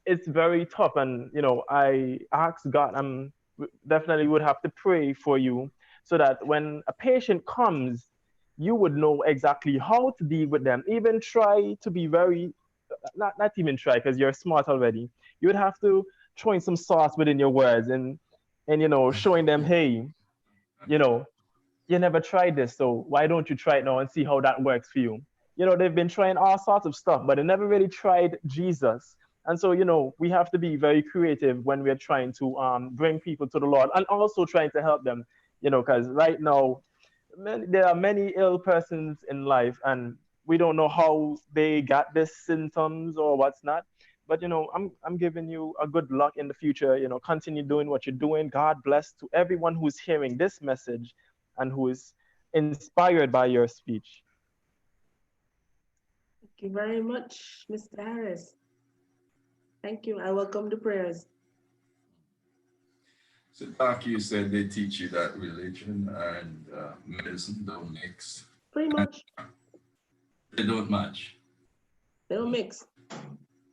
it's very tough. And you know, I ask God, I'm definitely would have to pray for you so that when a patient comes, you would know exactly how to deal with them. Even try to be very not even try, because you're smart already. You would have to throw in some sauce within your words, and you know, showing them, hey, you know, you never tried this, so why don't you try it now and see how that works for you? You know, they've been trying all sorts of stuff, but they never really tried Jesus. And so, you know, we have to be very creative when we're trying to bring people to the Lord, and also trying to help them, you know, because right now, there are many ill persons in life, and we don't know how they got these symptoms or what's not. But you know, I'm giving you a good luck in the future. You know, continue doing what you're doing. God bless to everyone who's hearing this message and who is inspired by your speech. Thank you very much, Mr. Harris. Thank you. I welcome the prayers. So, Doc, you said they teach you that religion and medicine don't mix. Pretty much. They don't match. They don't mix.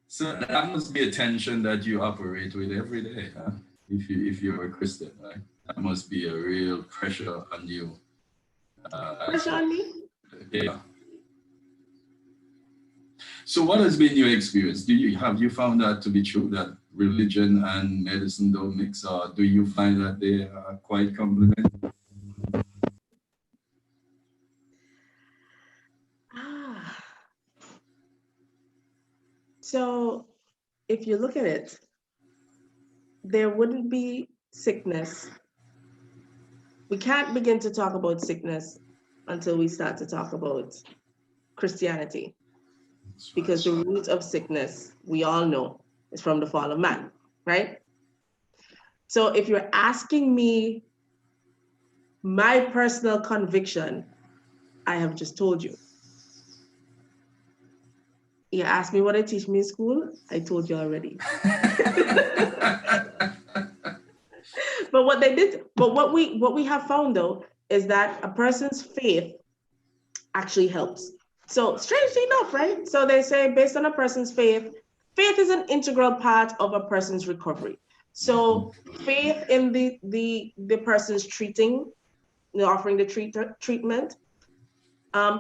So that must be a tension that you operate with every day, huh? If you're a Christian, right? That must be a real pressure on you. Pressure on me? Yeah. So what has been your experience? Have you found that to be true, that religion and medicine don't mix, or do you find that they are quite complementary? So if you look at it, there wouldn't be sickness. We can't begin to talk about sickness until we start to talk about Christianity. Because the root of sickness, we all know, is from the fall of man, right? So if you're asking me my personal conviction, I have just told you. You asked me what I teach me in school, I told you already. But what we have found though, is that a person's faith actually helps. So strangely enough, right? So they say based on a person's faith is an integral part of a person's recovery. So faith in the person's treating, offering the treatment,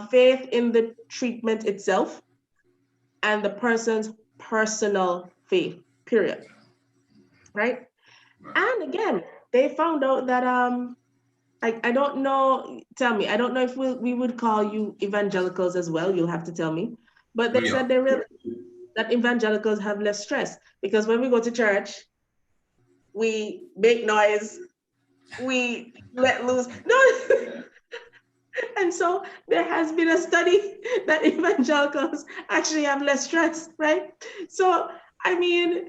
faith in the treatment itself, and the person's personal faith, period. Right? And again, they found out that I don't know, tell me, I don't know if we would call you evangelicals as well, you'll have to tell me. But they said that evangelicals have less stress because when we go to church, we make noise, we let loose. No. And so there has been a study that evangelicals actually have less stress, right? So, I mean,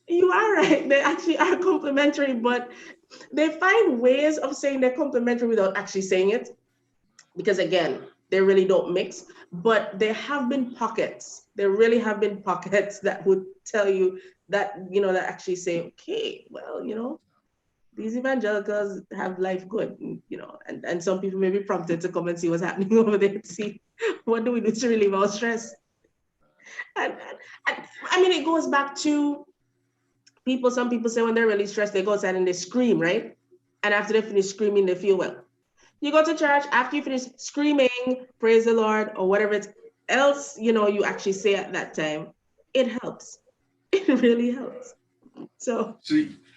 you are right, they actually are complementary, but they find ways of saying they're complementary without actually saying it. Because again, they really don't mix, but there have been pockets. There really have been pockets that would tell you that, you know, that actually say, okay, well, you know, these evangelicals have life good, you know, and some people may be prompted to come and see what's happening over there to see what do we do to relieve our stress. And I mean, it goes back to some people say when they're really stressed, they go outside and they scream, right? And after they finish screaming, they feel well. You go to church, after you finish screaming, praise the Lord, or whatever else, you know, you actually say at that time, it helps. It really helps. So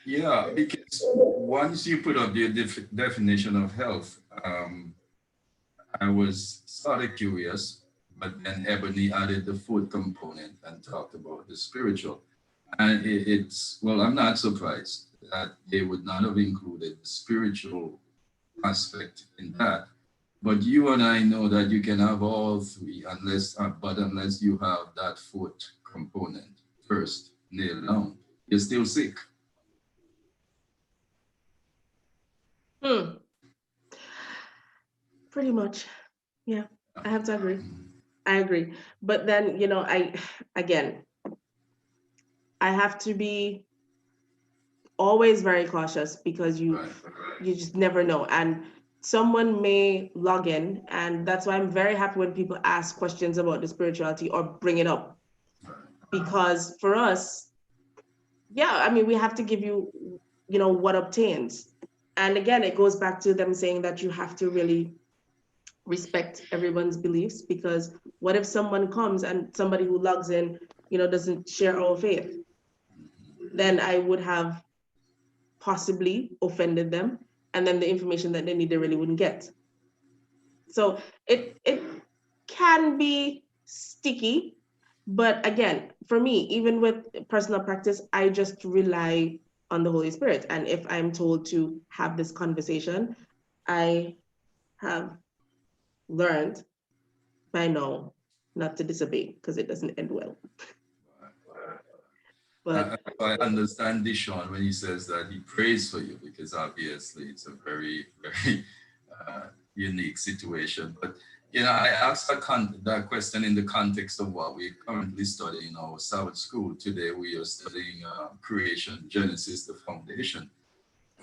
Yeah, because once you put up the definition of health, I was sort of curious, but then Ebony added the fourth component and talked about the spiritual. And it's, well, I'm not surprised that they would not have included the spiritual aspect in that. But you and I know that you can have all three unless you have that fourth component first nailed down, you're still sick. Pretty much. Yeah, I have to agree. I agree. But then, again, I have to be always very cautious because you just never know. And someone may log in, and that's why I'm very happy when people ask questions about the spirituality or bring it up. Because for us, yeah, I mean, we have to give you, what obtains. And again, it goes back to them saying that you have to really respect everyone's beliefs, because what if someone comes and somebody who logs in, doesn't share our faith? Then I would have possibly offended them, and then the information that they need, they really wouldn't get. So it can be sticky, but again, for me, even with personal practice, I just rely on the Holy Spirit. And if I'm told to have this conversation, I have learned by now not to disobey, because it doesn't end well. But I understand Deshaun when he says that he prays for you, because obviously it's a very, very unique situation. But I asked that question in the context of what we're currently studying in our Sabbath school. Today we are studying creation, Genesis, the foundation.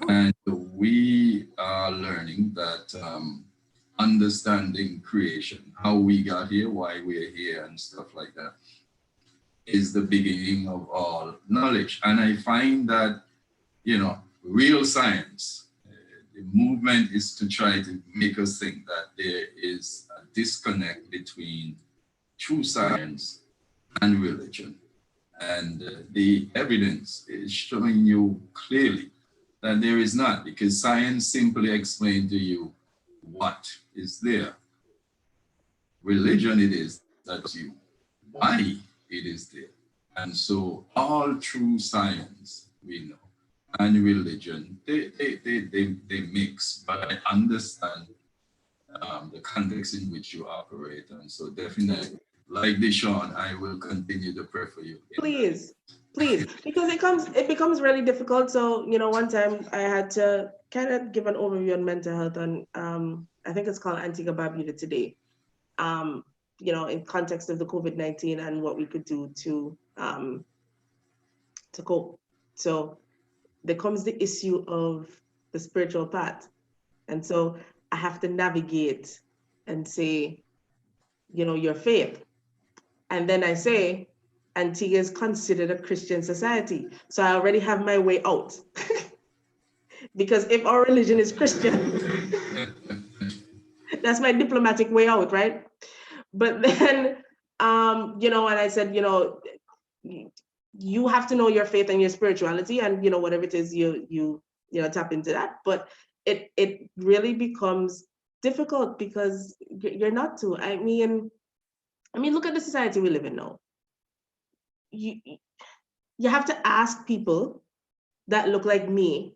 And we are learning that understanding creation, how we got here, why we're here, and stuff like that, is the beginning of all knowledge. And I find that, real science, the movement is to try to make us think that there is a disconnect between true science and religion. And the evidence is showing you clearly that there is not, because science simply explains to you what is there. Religion, it is that you why it is there. And so all true science, we know, and religion, they mix, but I understand the context in which you operate. And so definitely, like Deshaun, I will continue to pray for you. Please, because it becomes really difficult. So, one time I had to kind of give an overview on mental health on, I think it's called Antigua Barbuda today. In context of the COVID-19 and what we could do to cope. So there comes the issue of the spiritual part. And so I have to navigate and say, your faith. And then I say, Antigua is considered a Christian society. So I already have my way out. Because if our religion is Christian, that's my diplomatic way out, right? But then, and I said, you have to know your faith and your spirituality, and whatever it is, you tap into that. But it really becomes difficult because you're not to. I mean, look at the society we live in now. You have to ask people that look like me,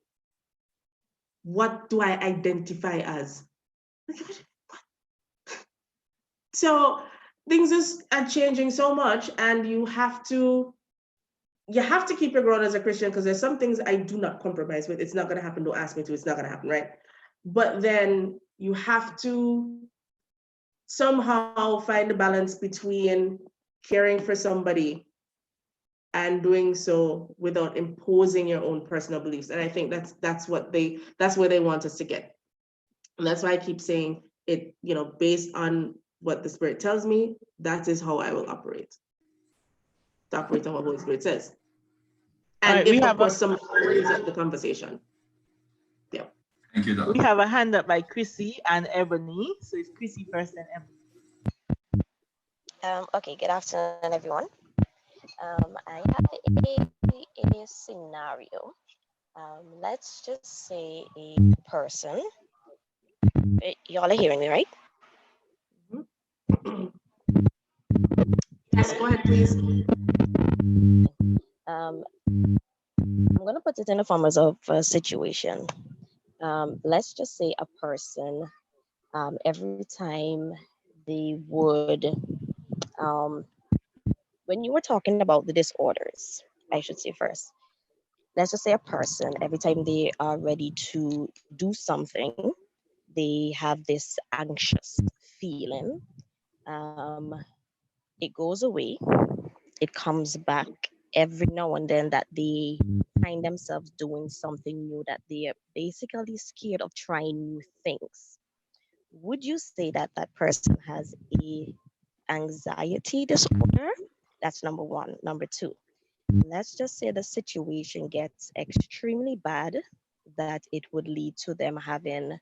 what do I identify as? So things are changing so much, and you have to keep your ground as a Christian, because there's some things I do not compromise with. It's not going to happen. Don't ask me to. It's not going to happen, right? But then you have to somehow find a balance between caring for somebody and doing so without imposing your own personal beliefs. And I think that's where they want us to get. And that's why I keep saying it, based on what the Spirit tells me, that is how I will operate. To operate on what the Holy Spirit says. And right, if, of course, someone brings up the conversation. Yeah. Thank you, Doc. We have a hand up by Chrissy and Ebony. So it's Chrissy first and Ebony. Okay, good afternoon, everyone. I have a scenario. Let's just say a person. Y'all are hearing me, right? Yes, go ahead, please. I'm gonna put it in the form of a situation. Let's just say a person. Every time they would, um, when you were talking about the disorders, I should say first. Let's just say a person. Every time they are ready to do something, they have this anxious feeling. Um, it goes away. It comes back every now and then that they find themselves doing something new, that they are basically scared of trying new things. Would you say that that person has a anxiety disorder? That's number one. Number two, let's just say the situation gets extremely bad that it would lead to them having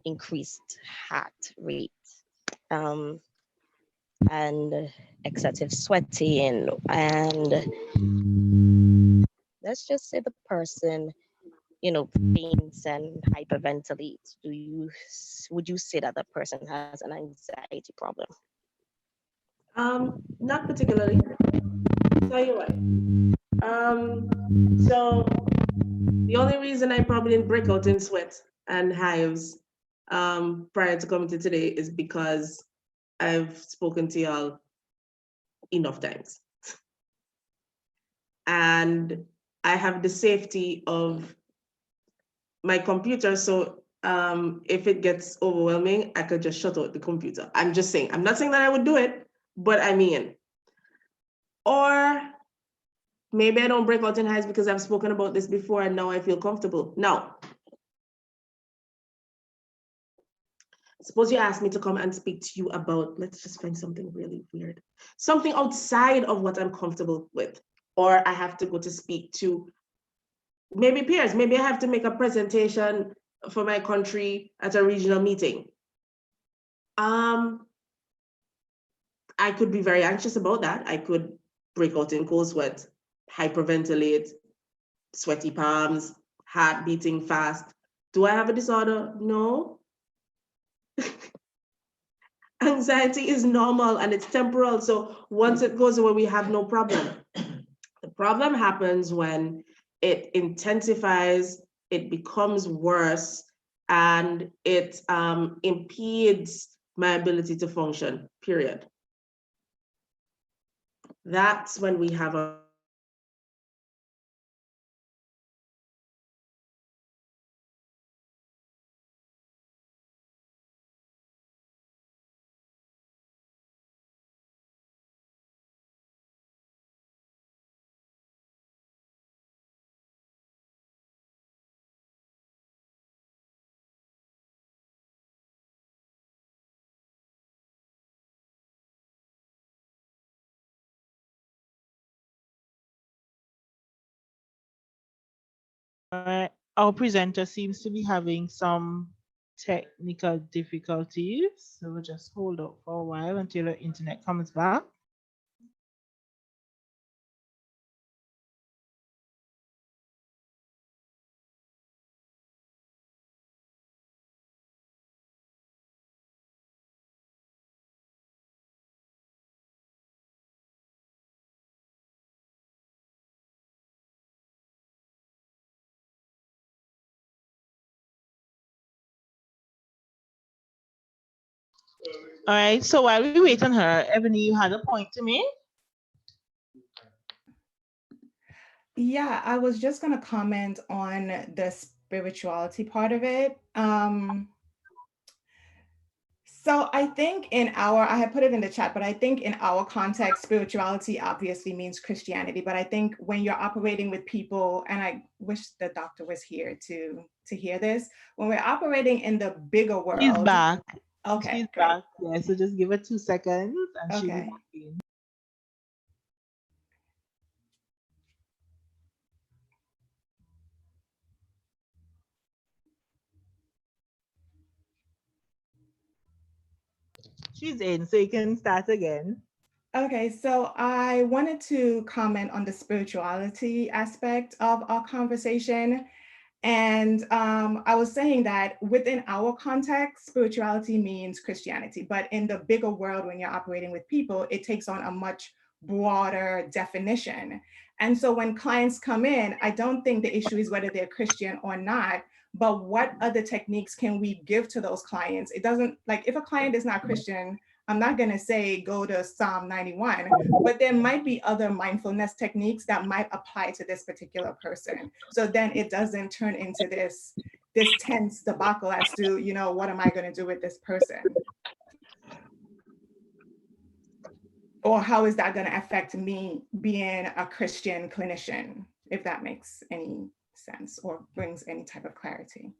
increased heart rate, um, and excessive sweating, and let's just say the person, faints and hyperventilates. Would you say that the person has an anxiety problem? Not particularly. Tell you what. So the only reason I probably didn't break out in sweat and hives prior to coming to today is because I've spoken to y'all enough times. And I have the safety of my computer. So if it gets overwhelming, I could just shut out the computer. I'm just saying, I'm not saying that I would do it, but I mean, or maybe I don't break out in hives because I've spoken about this before and now I feel comfortable. Now, suppose you ask me to come and speak to you about, let's just find something really weird, something outside of what I'm comfortable with, or I have to go to speak to maybe peers, maybe I have to make a presentation for my country at a regional meeting. I could be very anxious about that. I could break out in cold sweat, hyperventilate, sweaty palms, heart beating fast. Do I have a disorder? No. Anxiety is normal and it's temporal. So once it goes away, we have no problem. The problem happens when it intensifies, it becomes worse, and it impedes my ability to function, period. That's when we have a Our presenter seems to be having some technical difficulties, so we'll just hold up for a while until the internet comes back. All right, so while we wait on her, Ebony, you had a point to make? Yeah, I was just going to comment on the spirituality part of it. So I think I had put it in the chat, but I think in our context, spirituality obviously means Christianity. But I think when you're operating with people, and I wish the doctor was here to hear this, when we're operating in the bigger world. She's back. Okay. She's great. back. Yeah, so just give her 2 seconds and she'll be Okay. back in. She's in, so you can start again. Okay, so I wanted to comment on the spirituality aspect of our conversation. And I was saying that within our context, spirituality means Christianity, but in the bigger world, when you're operating with people, it takes on a much broader definition. And so when clients come in, I don't think the issue is whether they're Christian or not, but what other techniques can we give to those clients? It doesn't, like, if a client is not Christian, I'm not going to say go to Psalm 91, but there might be other mindfulness techniques that might apply to this particular person. So then it doesn't turn into this tense debacle as to, you know, what am I going to do with this person? Or how is that going to affect me being a Christian clinician, if that makes any sense or brings any type of clarity.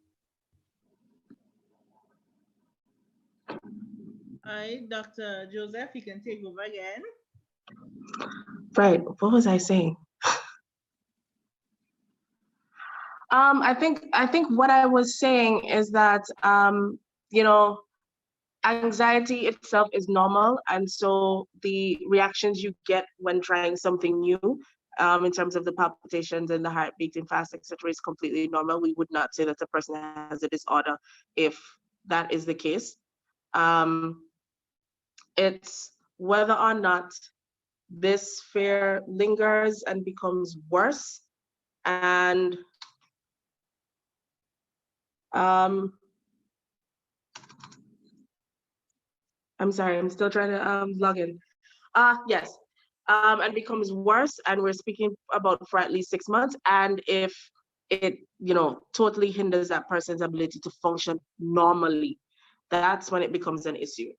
All right, Dr. Joseph, you can take over again. Right. What was I saying? I think what I was saying is that you know, anxiety itself is normal, and so the reactions you get when trying something new, in terms of the palpitations and the heart beating fast, etc., is completely normal. We would not say that a person has a disorder if that is the case. It's whether or not this fear lingers and becomes worse, and I'm sorry, I'm still trying to log in. Yes, and becomes worse, and we're speaking about for at least 6 months. And if it, you know, totally hinders that person's ability to function normally, that's when it becomes an issue.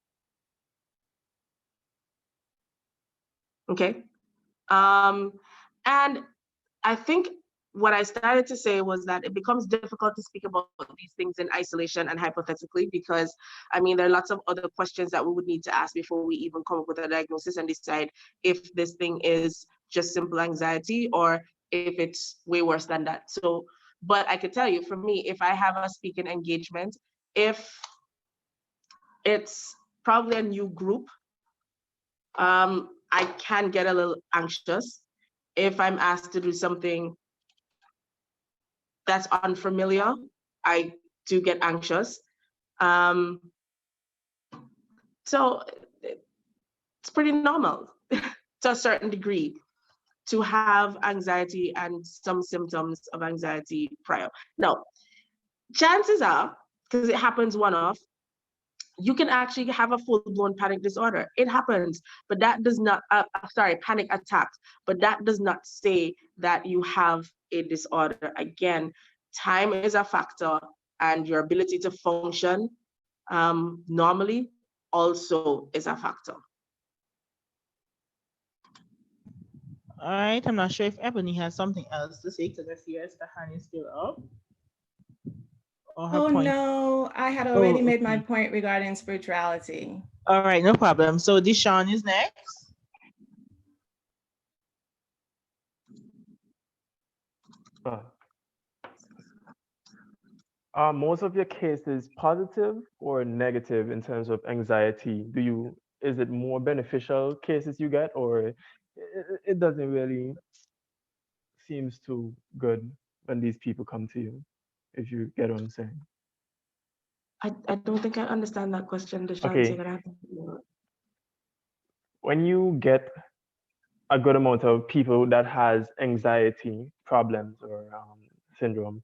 Okay. And I think what I started to say was that it becomes difficult to speak about these things in isolation and hypothetically, because I mean, there are lots of other questions that we would need to ask before we even come up with a diagnosis and decide if this thing is just simple anxiety or if it's way worse than that. So, but I could tell you, for me, if I have a speaking engagement, if it's probably a new group, I can get a little anxious. If I'm asked to do something that's unfamiliar, I do get anxious. So it's pretty normal to a certain degree to have anxiety and some symptoms of anxiety prior. Now, chances are, because it happens one-off, you can actually have a full-blown panic disorder. It happens, but that does not, panic attacks, but that does not say that you have a disorder. Again, time is a factor, and your ability to function normally also is a factor. All right, I'm not sure if Ebony has something else to say because I see her hand is still up. Oh no, I had already made my point regarding spirituality. All right, no problem. So Deshawn is next. Are most of your cases positive or negative in terms of anxiety? Is it more beneficial cases you get, or it doesn't really seems too good when these people come to you, if you get what I'm saying? I don't think I understand that question, Deshawn. Okay. So you're gonna have to... When you get a good amount of people that has anxiety problems or syndrome,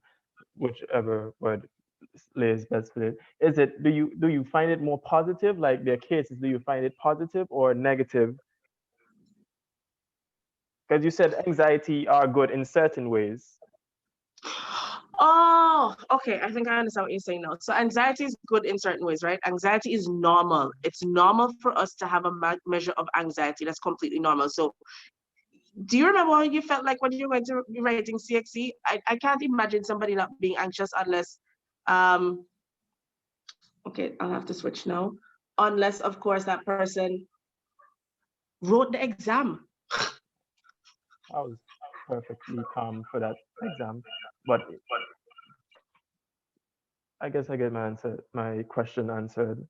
whichever word lays best for it, do you find it more positive, like their cases, do you find it positive or negative? Because you said anxiety are good in certain ways. Oh, okay. I think I understand what you're saying now. So anxiety is good in certain ways, right? Anxiety is normal. It's normal for us to have a measure of anxiety. That's completely normal. So do you remember how you felt like when you went to writing CXC? I can't imagine somebody not being anxious unless, okay, I'll have to switch now. Unless, of course, that person wrote the exam. I was perfectly calm for that exam, but I guess I get my question answered.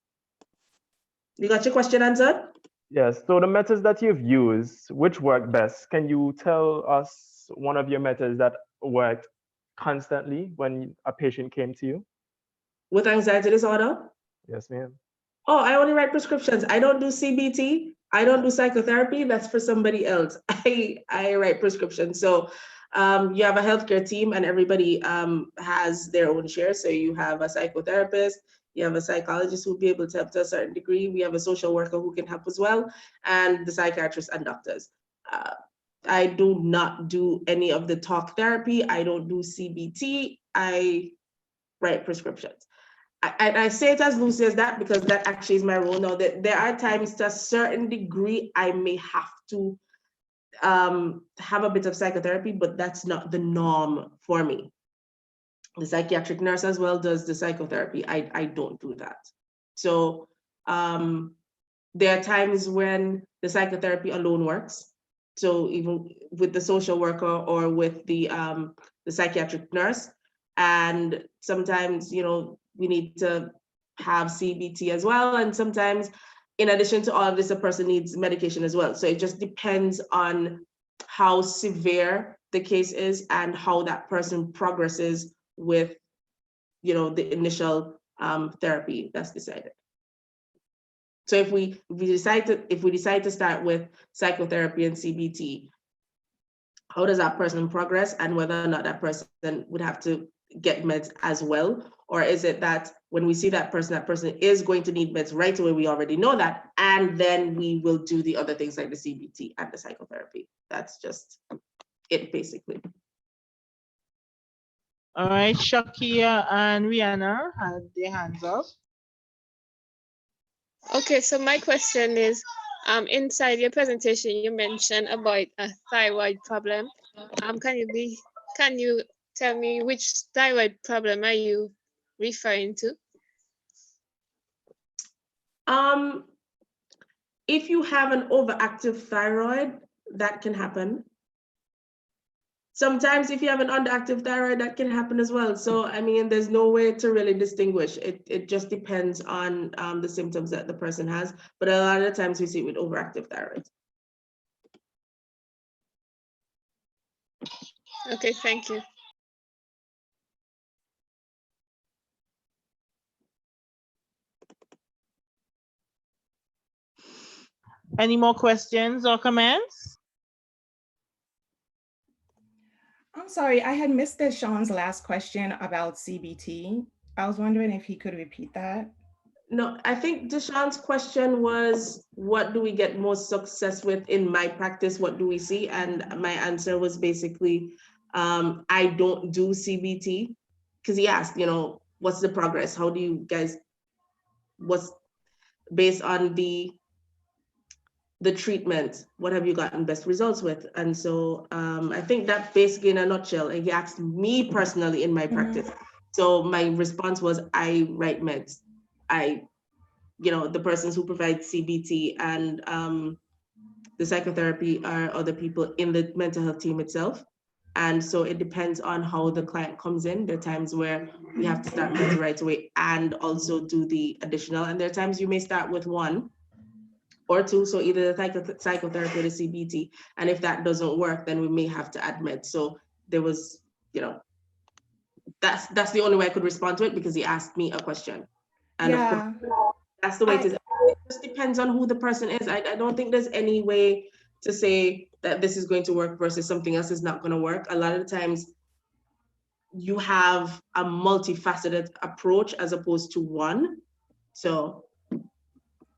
You got your question answered? Yes, so the methods that you've used, which work best? Can you tell us one of your methods that worked constantly when a patient came to you? With anxiety disorder? Yes, ma'am. Oh, I only write prescriptions. I don't do CBT. I don't do psychotherapy. That's for somebody else. I write prescriptions. So you have a healthcare team and everybody has their own share. So you have a psychotherapist, you have a psychologist who will be able to help to a certain degree. We have a social worker who can help as well, and the psychiatrists and doctors. I do not do any of the talk therapy. I don't do CBT. I write prescriptions. I say it as loosely as that because that actually is my role now. That there are times to a certain degree I may have to have a bit of psychotherapy, but that's not the norm for me. The psychiatric nurse as well does the psychotherapy. I don't do that. So there are times when the psychotherapy alone works. So even with the social worker or with the psychiatric nurse, and sometimes, you know, we need to have CBT as well. And sometimes, in addition to all of this, a person needs medication as well. So it just depends on how severe the case is and how that person progresses with, you know, the initial therapy that's decided. So if we decide to start with psychotherapy and CBT, how does that person progress, and whether or not that person would have to get meds as well? Or is it that when we see that person is going to need meds right away, we already know that, and then we will do the other things like the CBT and the psychotherapy. That's just it, basically. All right, Shakia and Rihanna had their hands up. Okay, so my question is, inside your presentation, you mentioned about a thyroid problem. Can you tell me which thyroid problem are you referring to? If you have an overactive thyroid, that can happen. Sometimes if you have an underactive thyroid, that can happen as well. So, I mean, there's no way to really distinguish. It just depends on the symptoms that the person has. But a lot of the times we see it with overactive thyroid. Okay, thank you. Any more questions or comments? I'm sorry, I had missed Sean's last question about CBT. I was wondering if he could repeat that. No, I think Deshaun's question was, what do we get most success with in my practice? What do we see? And my answer was basically, I don't do CBT, because he asked, you know, what's the progress? How do you guys, what's based on the treatment, what have you gotten best results with? And so I think that basically in a nutshell, he asked me personally in my practice. So my response was, I write meds. You know, the persons who provide CBT and the psychotherapy are other people in the mental health team itself. And so it depends on how the client comes in. There are times where we have to start meds right away and also do the additional. And there are times you may start with one or two, so either the psychotherapy or the CBT. And if that doesn't work, then we may have to add meds. So there was, you know, that's the only way I could respond to it, because he asked me a question. And yeah. Of course, that's the way it is. It just depends on who the person is. I don't think there's any way to say that this is going to work versus something else is not going to work. A lot of the times you have a multifaceted approach as opposed to one. So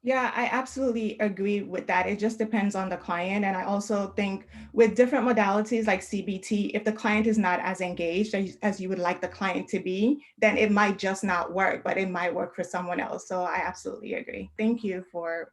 yeah, I absolutely agree with that. It just depends on the client. And I also think with different modalities like CBT, if the client is not as engaged as you would like the client to be, then it might just not work, but it might work for someone else. So I absolutely agree. Thank you for